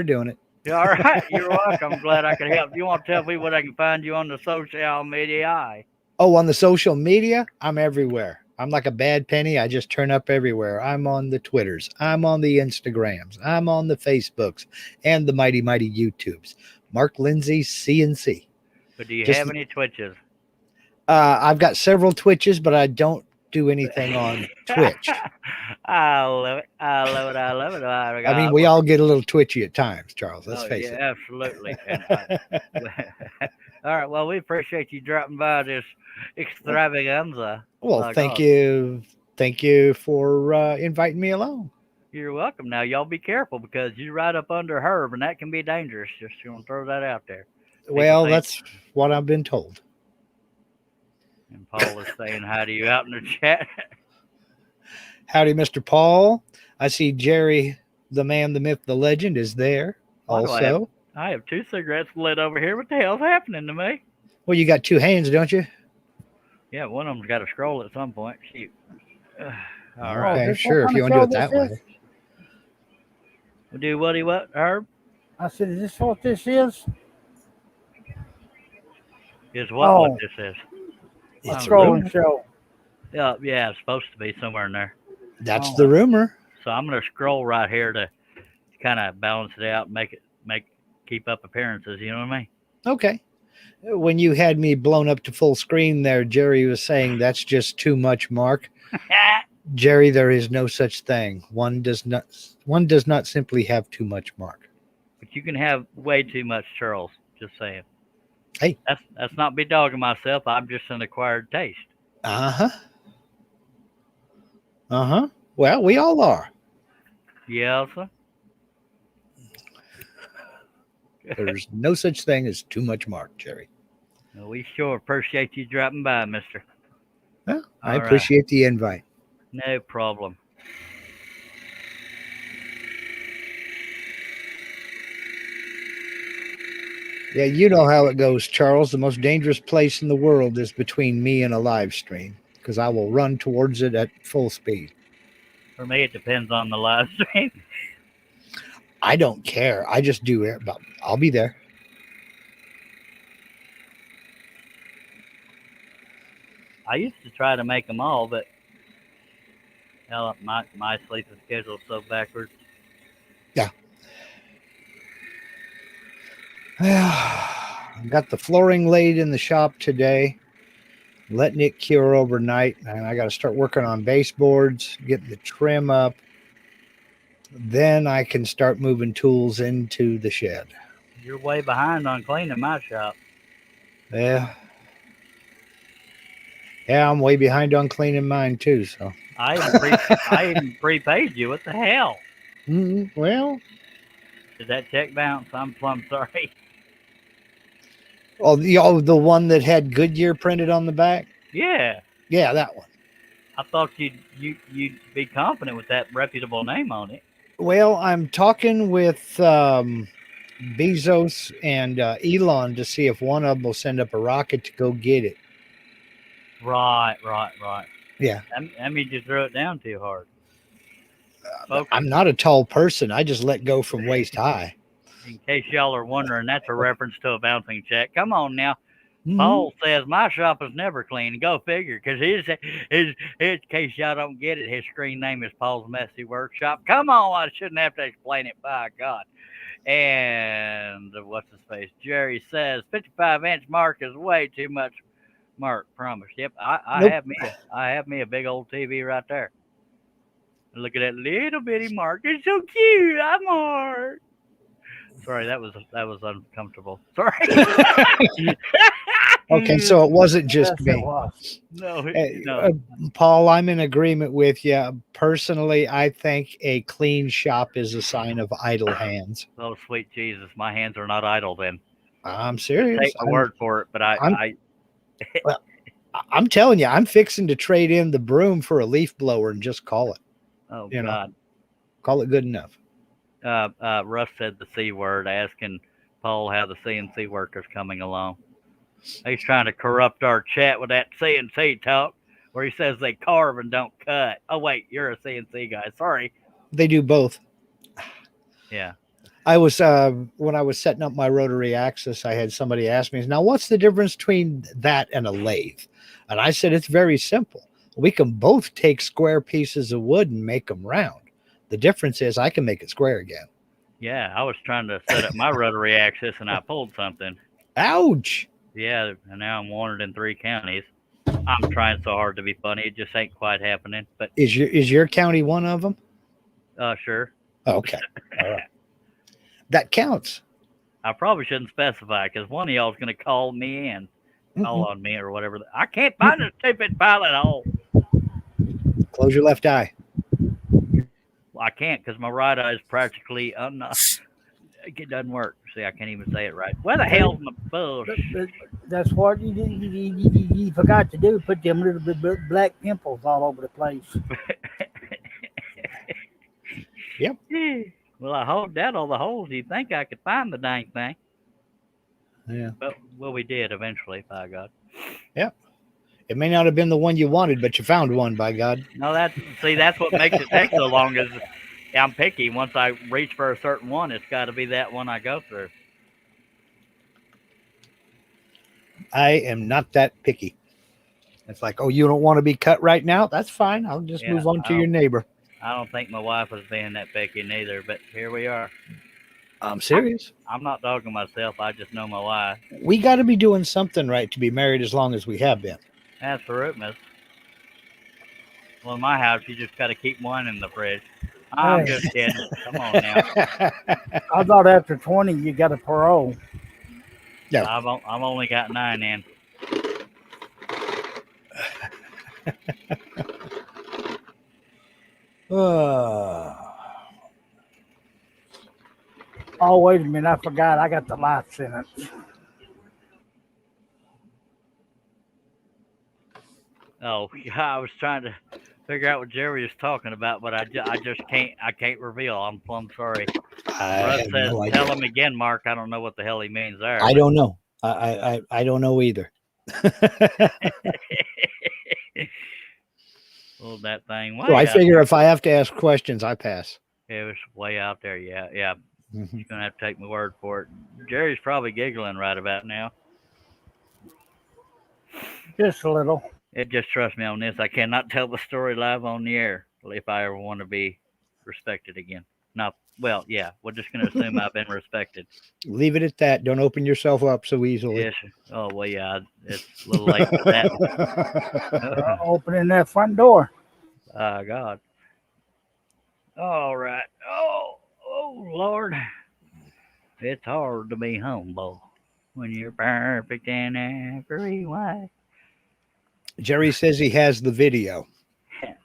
doing it. Yeah, all right. You're welcome. I'm glad I could help. You want to tell me what I can find you on the social media? Oh, on the social media, I'm everywhere. I'm like a bad penny. I just turn up everywhere. I'm on the Twitters. I'm on the Instagrams. I'm on the Facebooks and the mighty YouTubes. Mark Lindsay CNC. But do you Just- have any twitches? I've got several Twitches, but I don't do anything on Twitch. I love it. I love it. I love it. I mean, we all get a little twitchy at times, Charles. Let's face yeah, it. absolutely. And All right. Well, we appreciate you dropping by this extravaganza. Well, By thank God. you. Thank you for inviting me along. You're welcome. Now, y'all be careful because you ride up under Herb, and that can be dangerous. Just gonna throw that out there. People Well, think, that's what I've been told. and Paul is saying hi to you out in the chat. Howdy, Mr. Paul. I see Jerry, the man, the myth, the legend, is there Why do I have? also. I have two cigarettes lit over here. What the hell's happening to me? Well, you got two hands, don't you? Yeah, one of them's got to scroll at some point. Shoot. All Oh, right. Okay, this what sure. If kind you of want to do show it this that is? way. We do what, Herb? I said, is this what this is? Is what Oh, this is? a It's a scrolling rumor. show. Yeah, it's supposed to be somewhere in there. That's Oh. the rumor. So I'm gonna scroll right here to kind of balance it out, keep up appearances. You know what I mean? Okay. When you had me blown up to full screen there, Jerry was saying that's just too much, Mark. Jerry, there is no such thing. One does not simply have too much, Mark. But you can have way too much, Charles. Just saying. Hey. That's not be dogging myself. I'm just an acquired taste. Uh-huh. Uh-huh. Well, we all are. Yeah, sir. There's no such thing as too much, Mark, Jerry. Well, we sure appreciate you dropping by, Mister. Well, I All right. appreciate the invite. No problem. Yeah, you know how it goes, Charles. The most dangerous place in the world is between me and a live stream because I will run towards it at full speed. For me, it depends on the live stream. I don't care. I just do it, but I'll be there. I used to try to make them all, but hell, my sleeping schedule's so backwards. Yeah. I got the flooring laid in the shop today, letting it cure overnight, and I got to start working on baseboards, getting the trim up. Then I can start moving tools into the shed. You're way behind on cleaning my shop. Yeah. Yeah, I'm way behind on cleaning mine too. So I even prepaid you. What the hell? Well, Did that check bounce? I'm plumb sorry. oh, the one that had Goodyear printed on the back. Yeah, that one. I thought you'd be confident with that reputable name on it. Well, I'm talking with Bezos and Elon to see if one of them will send up a rocket to go get it. Right. Yeah. That means you threw it down too hard. I'm not a tall person. I just let go from waist high. In case y'all are wondering, that's a reference to a bouncing check. Come on now. Mm-hmm. Paul says my shop is never clean. Go figure, because in case y'all don't get it, his screen name is Paul's Messy Workshop. Come on, I shouldn't have to explain it, by God. And what's his face? Jerry says 55-inch Mark is way too much. Mark, promise. Yep, I Nope. have me a big old TV right there. Look at that little bitty Mark. It's so cute. I'm Mark. Sorry, that was uncomfortable. Sorry. Okay, so it wasn't just Yes, me. it was. No. Paul, I'm in agreement with you. Personally, I think a clean shop is a sign of idle hands. Oh, sweet Jesus. My hands are not idle then. I'm serious. Take my word for it, but I'm telling you, I'm fixing to trade in the broom for a leaf blower and just call it. Oh, You know. God. Call it good enough. Russ said the C word, asking Paul how the CNC worker's coming along. He's trying to corrupt our chat with that CNC talk where he says they carve and don't cut. Oh, wait, you're a CNC guy. Sorry. They do both. Yeah. I was when I was setting up my rotary axis, I had somebody ask me, now what's the difference between that and a lathe? And I said, it's very simple. We can both take square pieces of wood and make them round. The difference is I can make it square again. Yeah, I was trying to set up my rotary axis and I pulled something. Ouch. Yeah, and now I'm wanted in 3 counties. I'm trying so hard to be funny. It just ain't quite happening. But Is your county one of them? sure. Okay. All right. That counts. I probably shouldn't specify because one of y'all's going to call me and call on me or whatever. I can't find a stupid pilot hole. Close your left eye. Well, I can't because my right eye is practically it doesn't work. See, I can't even say it right. Where the hell's my bush? But that's what you forgot to do. Put them little black pimples all over the place. Yep. Well, I hogged out all the holes. You think I could find the dang thing? Yeah. Well, we did eventually, by God. Yep. It may not have been the one you wanted, but you found one, by God. No, that's what makes it take so long is I'm picky. Once I reach for a certain one, it's got to be that one I go through. I am not that picky. It's like, oh, you don't want to be cut right now? That's fine. I'll just move on to your neighbor. I don't think my wife was being that picky neither, but here we are. I'm serious. I'm not dogging myself. I just know my wife. We got to be doing something right to be married as long as we have been. That's for it, miss. Well, in my house, you just got to keep one in the fridge. I'm just kidding. Come on now. I thought after 20 you got a parole. No. I've only got 9 in. Oh, wait a minute. I forgot. I got the life sentence. Oh, I was trying to figure out what Jerry was talking about, but I just can't reveal. I'm sorry. Russ says, no tell him again, Mark. I don't know what the hell he means there. I don't know. I don't know either. Well, that thing. So I figure if I have to ask questions, I pass. It was way out there. Yeah. Mm-hmm. You're gonna have to take my word for it. Jerry's probably giggling right about now. Just a little. Just trust me on this. I cannot tell the story live on the air if I ever want to be respected again. Not well. Yeah, we're just gonna assume I've been respected. Leave it at that. Don't open yourself up so easily. Yes. Oh well, yeah. It's a little late for that. Opening that front door. God. All right. Oh Lord. It's hard to be humble when you're perfect in every way. Jerry says he has the video.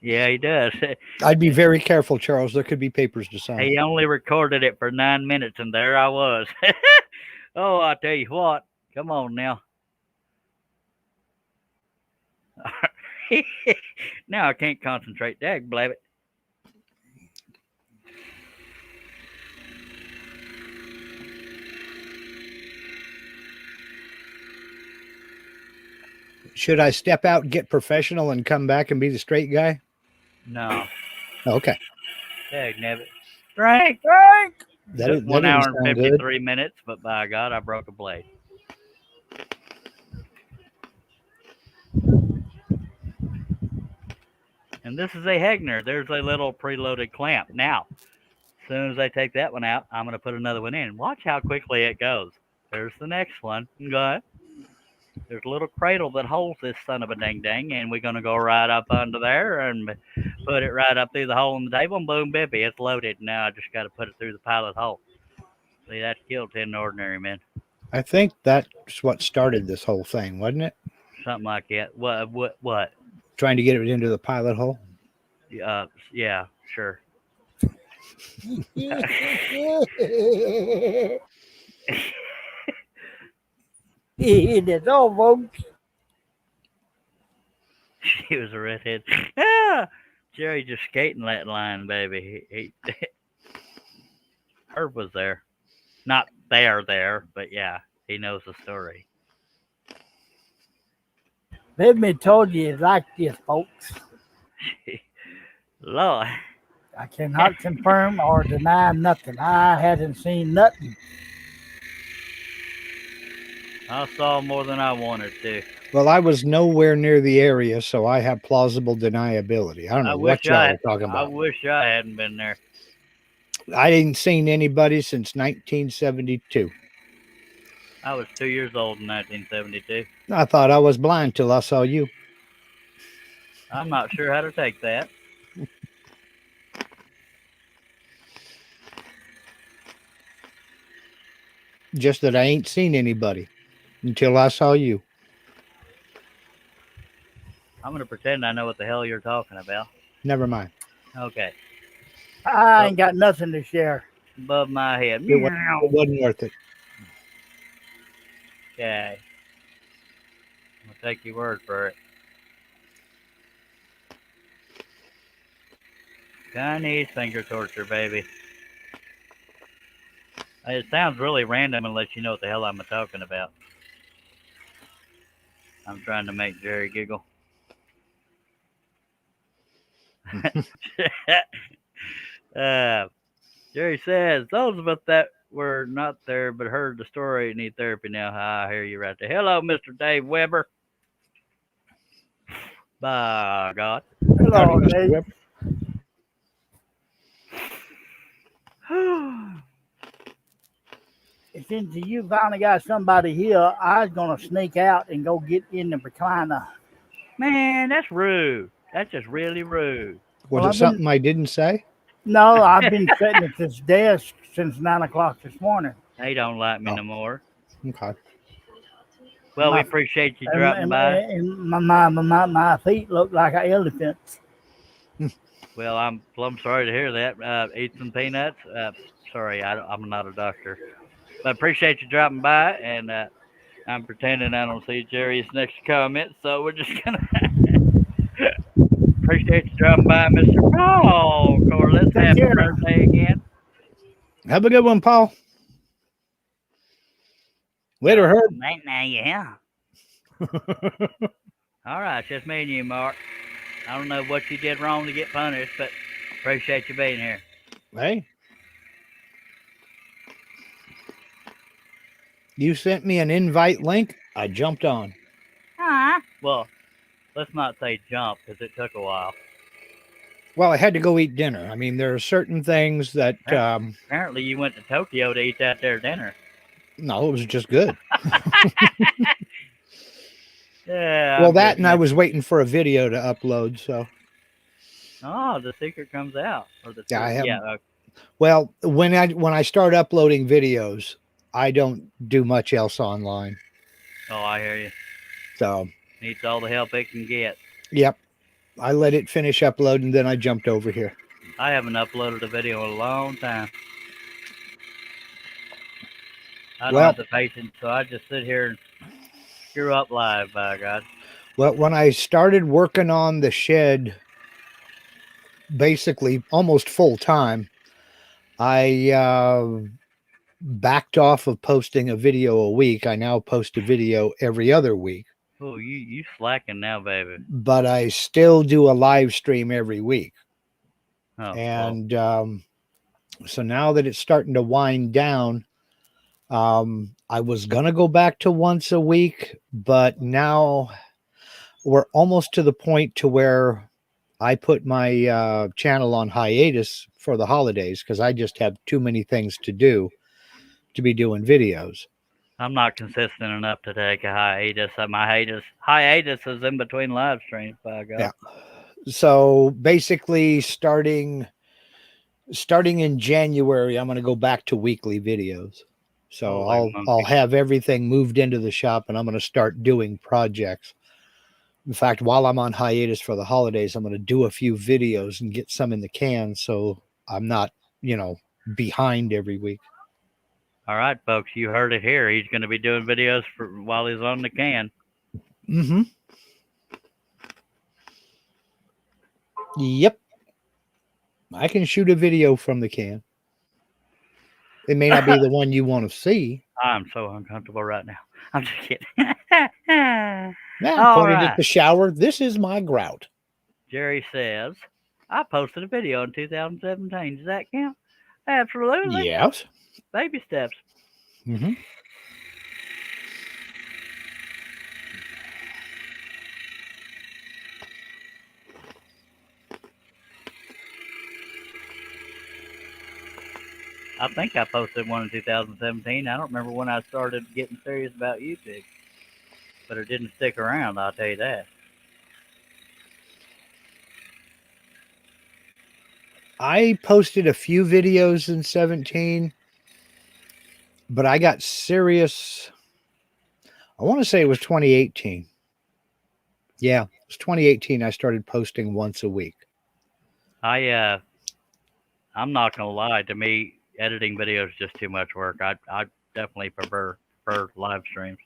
Yeah, he does. I'd be very careful, Charles. There could be papers to sign. He only recorded it for 9 minutes, and there I was. Oh, I tell you what. Come on now. Now I can't concentrate. Dag blab it. Should I step out and get professional and come back and be the straight guy? No. Oh, okay. Dag nabbit. Drink. That is 1 hour and 53 minutes, but by God, I broke a blade. And this is a Hegner. There's a little preloaded clamp. Now, as soon as I take that one out, I'm going to put another one in. Watch how quickly it goes. There's the next one. Go. There's a little cradle that holds this son of a ding, and we're going to go right up under there and put it right up through the hole in the table, and boom, bippy, it's loaded. Now I just got to put it through the pilot hole. See, that's killed 10 ordinary men. I think that's what started this whole thing, wasn't it? Something like that. What? Trying to get it into the pilot hole? Yeah, sure. That's all, folks. She was a redhead. Ah, Jerry just skating that line, baby. He Herb was there. Not there, but yeah, he knows the story. Let me told you like this, folks. Lord. I cannot confirm or deny nothing. I hadn't seen nothing. I saw more than I wanted to. Well, I was nowhere near the area, so I have plausible deniability. I don't know what y'all are talking about. I wish I hadn't been there. I ain't seen anybody since 1972. I was 2 years old in 1972. I thought I was blind till I saw you. I'm not sure how to take that. Just that I ain't seen anybody until I saw you. I'm gonna pretend I know what the hell you're talking about. Never mind. Okay. I Up ain't got nothing to share. above my head. It Meow. wasn't worth it. Okay. I'll take your word for it. Chinese finger torture, baby. It sounds really random unless you know what the hell I'm talking about. I'm trying to make Jerry giggle. uh, Jerry says, those of us that were not there but heard the story need therapy now. I hear you right there. Hello, Mr. Dave Weber. By God. Howdy, Hello, Mr. Dave. Webb. Since you finally got somebody here, I was gonna sneak out and go get in the recliner. Man, that's rude. That's just really rude. Was Well, it I've been something I didn't say? no, I've been sitting at this desk since 9 o'clock this morning. They don't like me Oh, no more. okay. Well, we My appreciate you and, dropping and, by. and my feet look like an elephant. Well, I'm plumb sorry to hear that. Eat some peanuts. Sorry, I'm not a doctor. But appreciate you dropping by, and I'm pretending I don't see Jerry's next comment, so we're just gonna appreciate you dropping by, Mr. Paul Corliss. Take Happy care. birthday again. Have a good one, Paul. Later, Herb. Right now, yeah. All right, just me and you, Mark. I don't know what you did wrong to get punished, but appreciate you being here. Hey, you sent me an invite link. I jumped on. Well, let's not say jump because it took a while. Well, I had to go eat dinner. I mean, there are certain things that, Apparently, you went to Tokyo to eat that there dinner. no, it was just good. Yeah, Well, I'm that just and I was messing. waiting for a video to upload. So, Oh, the secret comes out, or the yeah, I truth. have. Yeah. Well, when I start uploading videos, I don't do much else online. Oh, I hear you. So, Needs all the help it can get. yep, I let it finish uploading, then I jumped over here. I haven't uploaded a video in a long time. I don't Well, have the patience, so I just sit here and screw up live, by God. well, when I started working on the shed, basically almost full time, I backed off of posting a video a week. I now post a video every other week, Oh, you slacking now, baby. but I still do a live stream every week. Oh, well, And so now that it's starting to wind down, I was going to go back to once a week, but now we're almost to the point to where I put my channel on hiatus for the holidays because I just have too many things to do to be doing videos. I'm not consistent enough to take a hiatus. My hiatus is in between live streams, by God. Yeah. So basically starting in January, I'm going to go back to weekly videos. So Holy I'll monkey. have everything moved into the shop and I'm going to start doing projects. In fact, while I'm on hiatus for the holidays, I'm going to do a few videos and get some in the can so I'm not, behind every week. All right, folks, you heard it here. He's going to be doing videos while he's on the can. Mm-hmm. Yep. I can shoot a video from the can. It may not be the one you want to see. I'm so uncomfortable right now. I'm just kidding. Now I'm All pointed at right. the shower. This is my grout. Jerry says, I posted a video in 2017. Does that count? Absolutely. Yes. Baby steps. Mm-hmm. I think I posted one in 2017. I don't remember when I started getting serious about YouTube, but it didn't stick around, I'll tell you that. I posted a few videos in 17, but I got serious. I want to say it was 2018. Yeah, it was 2018. I started posting once a week. I'm not gonna lie. To me, editing videos is just too much work. I definitely prefer live streams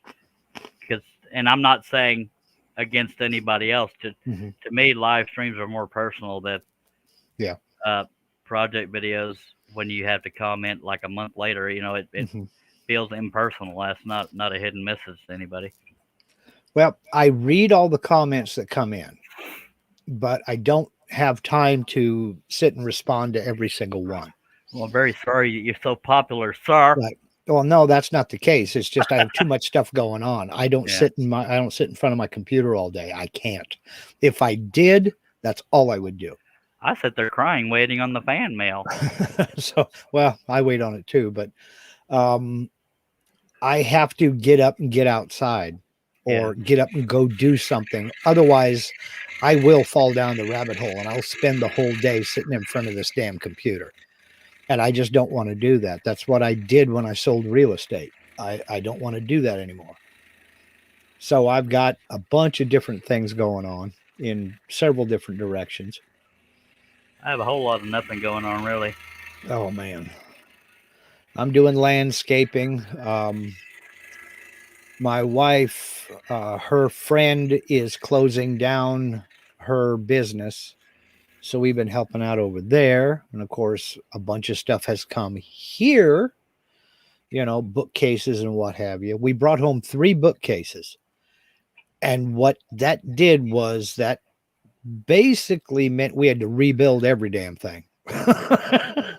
because, and I'm not saying against anybody else. To me, live streams are more personal than Yeah. uh, project videos. When you have to comment like a month later, it Mhm. feels impersonal. That's not a hidden message to anybody. Well, I read all the comments that come in, but I don't have time to sit and respond to every single one. Well, I'm very sorry you're so popular, sir. Right. Well, no, that's not the case. It's just I have too much stuff going on. I don't Yeah, sit in front of my computer all day. I can't. If I did, that's all I would do. I sit there crying, waiting on the fan mail. So, well, I wait on it too, but um I have to get up and get outside Yeah. or get up and go do something. Otherwise, I will fall down the rabbit hole and I'll spend the whole day sitting in front of this damn computer. And I just don't want to do that. That's what I did when I sold real estate. I don't want to do that anymore. So I've got a bunch of different things going on in several different directions. I have a whole lot of nothing going on, really. Oh man. I'm doing landscaping. My wife, her friend is closing down her business. So we've been helping out over there. And of course, a bunch of stuff has come here, bookcases and what have you. We brought home 3 bookcases. And what that did was that basically meant we had to rebuild every damn thing.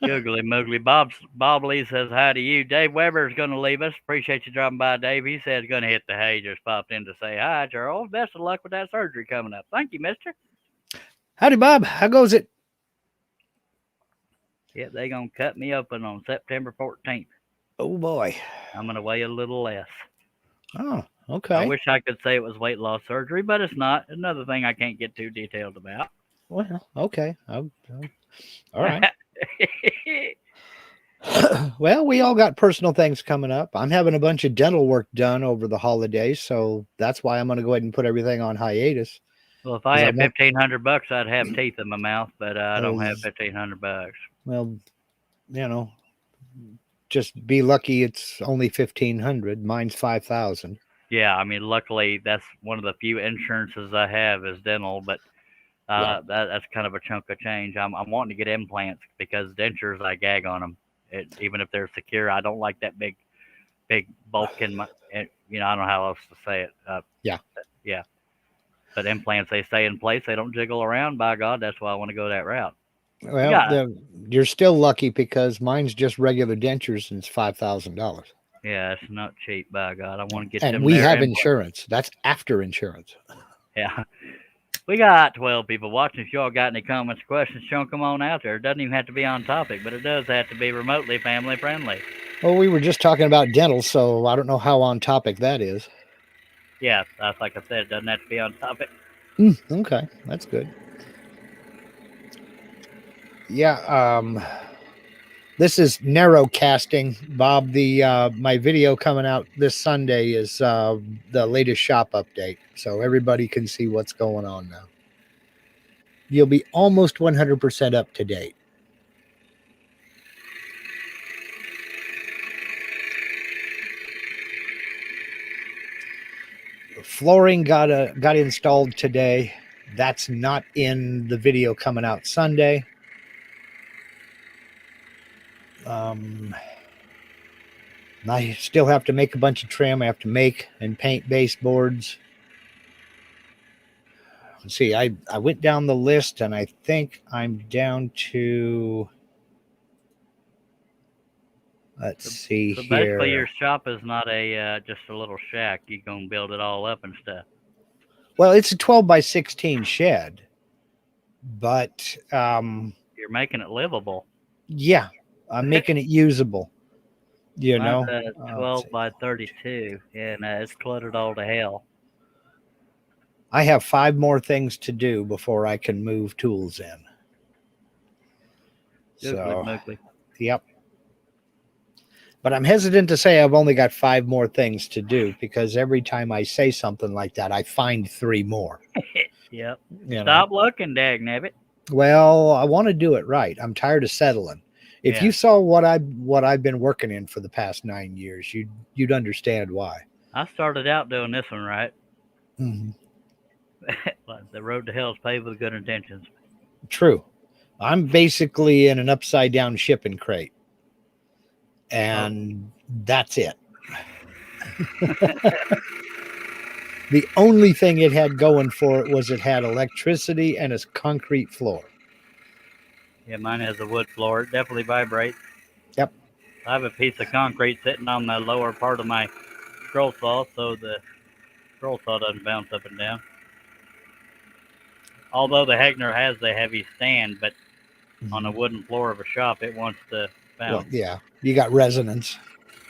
Googly Moogly. Bob Lee says hi to you. Dave Weber is going to leave us. Appreciate you dropping by, Dave. He said he's going to hit the hay. Just popped in to say hi, Charles. Best of luck with that surgery coming up. Thank you, mister. Howdy, Bob. How goes it? Yep, they going to cut me open on September 14th. Oh, boy. I'm going to weigh a little less. Oh, I okay. wish I could say it was weight loss surgery, but it's not. Another thing I can't get too detailed about. Well, okay. All right. Well, we all got personal things coming up. I'm having a bunch of dental work done over the holidays, so that's why I'm going to go ahead and put everything on hiatus. Well, if I 'Cause I had want- $1,500, I'd have teeth in my mouth, but I don't have Oh, $1,500. Well, just be lucky it's only 1,500. Mine's 5,000. Yeah, I mean, luckily that's one of the few insurances I have is dental, but Yeah. that's kind of a chunk of change. I'm wanting to get implants because dentures I gag on them. Even if they're secure, I don't like that big bulk in my. I don't know how else to say it. Yeah. Yeah. But implants, they stay in place. They don't jiggle around. By God, that's why I want to go that route. Well, Yeah. you're still lucky because mine's just regular dentures and it's $5,000. Yeah, it's not cheap. By God, I want to get And them we there. have insurance. That's after insurance. Yeah. We got 12 people watching. If y'all got any comments or questions, chunk them on out there. It doesn't even have to be on topic, but it does have to be remotely family friendly. Well, we were just talking about dental, so I don't know how on topic that is. Yeah, that's like I said, it doesn't have to be on topic. Okay, that's good. Yeah, this is narrow casting, Bob. The my video coming out this Sunday is the latest shop update, so everybody can see what's going on now. You'll be almost 100% up to date. Flooring got installed today. That's not in the video coming out Sunday. I still have to make a bunch of trim. I have to make and paint baseboards. Let's see, I went down the list and I think I'm down to, let's see So basically, your here. shop is not a just a little shack. You're gonna build it all up and stuff. Well, it's a 12 by 16 shed, but You're making it livable. yeah, I'm making it usable. Mine's Let's 12 see. by 32, and it's cluttered all to hell. I have 5 more things to do before I can move tools in. Googly So, moogly. yep. But I'm hesitant to say I've only got 5 more things to do because every time I say something like that, I find 3 more. Yep. You know, Stop looking, dag nabbit. well, I want to do it right. I'm tired of settling. If Yeah. you saw what I've been working in for the past 9 years, you'd understand why. I started out doing this one right. Mhm. Like the road to hell is paved with good intentions. True. I'm basically in an upside down shipping crate, Oh, and that's it. The only thing it had going for it was it had electricity and a concrete floor. yeah, mine has a wood floor. It definitely vibrates. Yep. I have a piece of concrete sitting on the lower part of my scroll saw, so the scroll saw doesn't bounce up and down. Although the Hegner has the heavy stand, but on the Mhm. wooden floor of a shop, it wants to Well, bounce. yeah, you got resonance,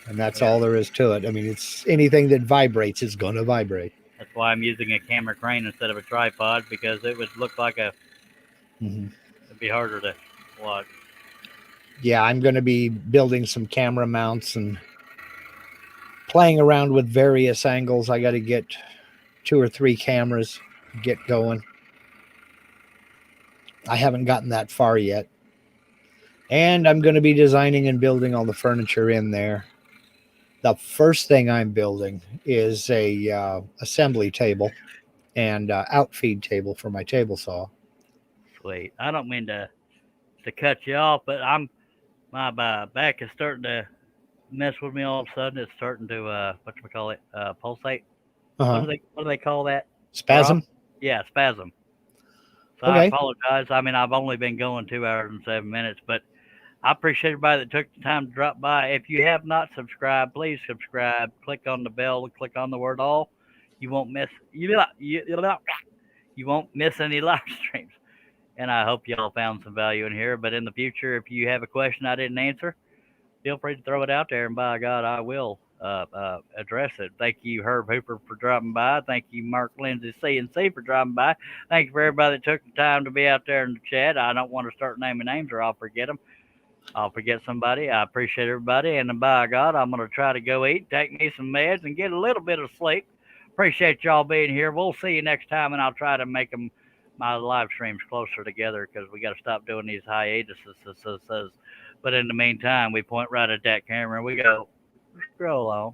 and that's Yeah, all there is to it. I mean, it's anything that vibrates is going to vibrate. that's why I'm using a camera crane instead of a tripod because it would look like Mhm. it'd be harder to watch. Yeah, I'm going to be building some camera mounts and playing around with various angles. I got to get 2 or 3 cameras, get going. I haven't gotten that far yet. And I'm going to be designing and building all the furniture in there. The first thing I'm building is a assembly table and outfeed table for my table saw. Sweet. I don't mean to cut you off, but my back is starting to mess with me all of a sudden. It's starting to what we call it pulsate. Uh-huh. What do they call that? Throb? Spasm. Yeah, spasm. So I Okay. apologize. I mean, I've only been going 2 hours and 7 minutes, but I appreciate everybody that took the time to drop by. If you have not subscribed, please subscribe. Click on the bell. Click on the word all. You won't miss you won't miss any live streams. And I hope y'all found some value in here. But in the future, if you have a question I didn't answer, feel free to throw it out there, and by God, I will address it. Thank you, Herb Hooper, for dropping by. Thank you, Mark Lindsay C&C, for dropping by. Thank you for everybody that took the time to be out there in the chat. I don't want to start naming names or I'll forget them. I'll forget somebody. I appreciate everybody, and by God, I'm going to try to go eat, take me some meds, and get a little bit of sleep. Appreciate y'all being here. We'll see you next time, and I'll try to make them my live streams closer together because we got to stop doing these hiatuses. But in the meantime, we point right at that camera and we go, scroll on.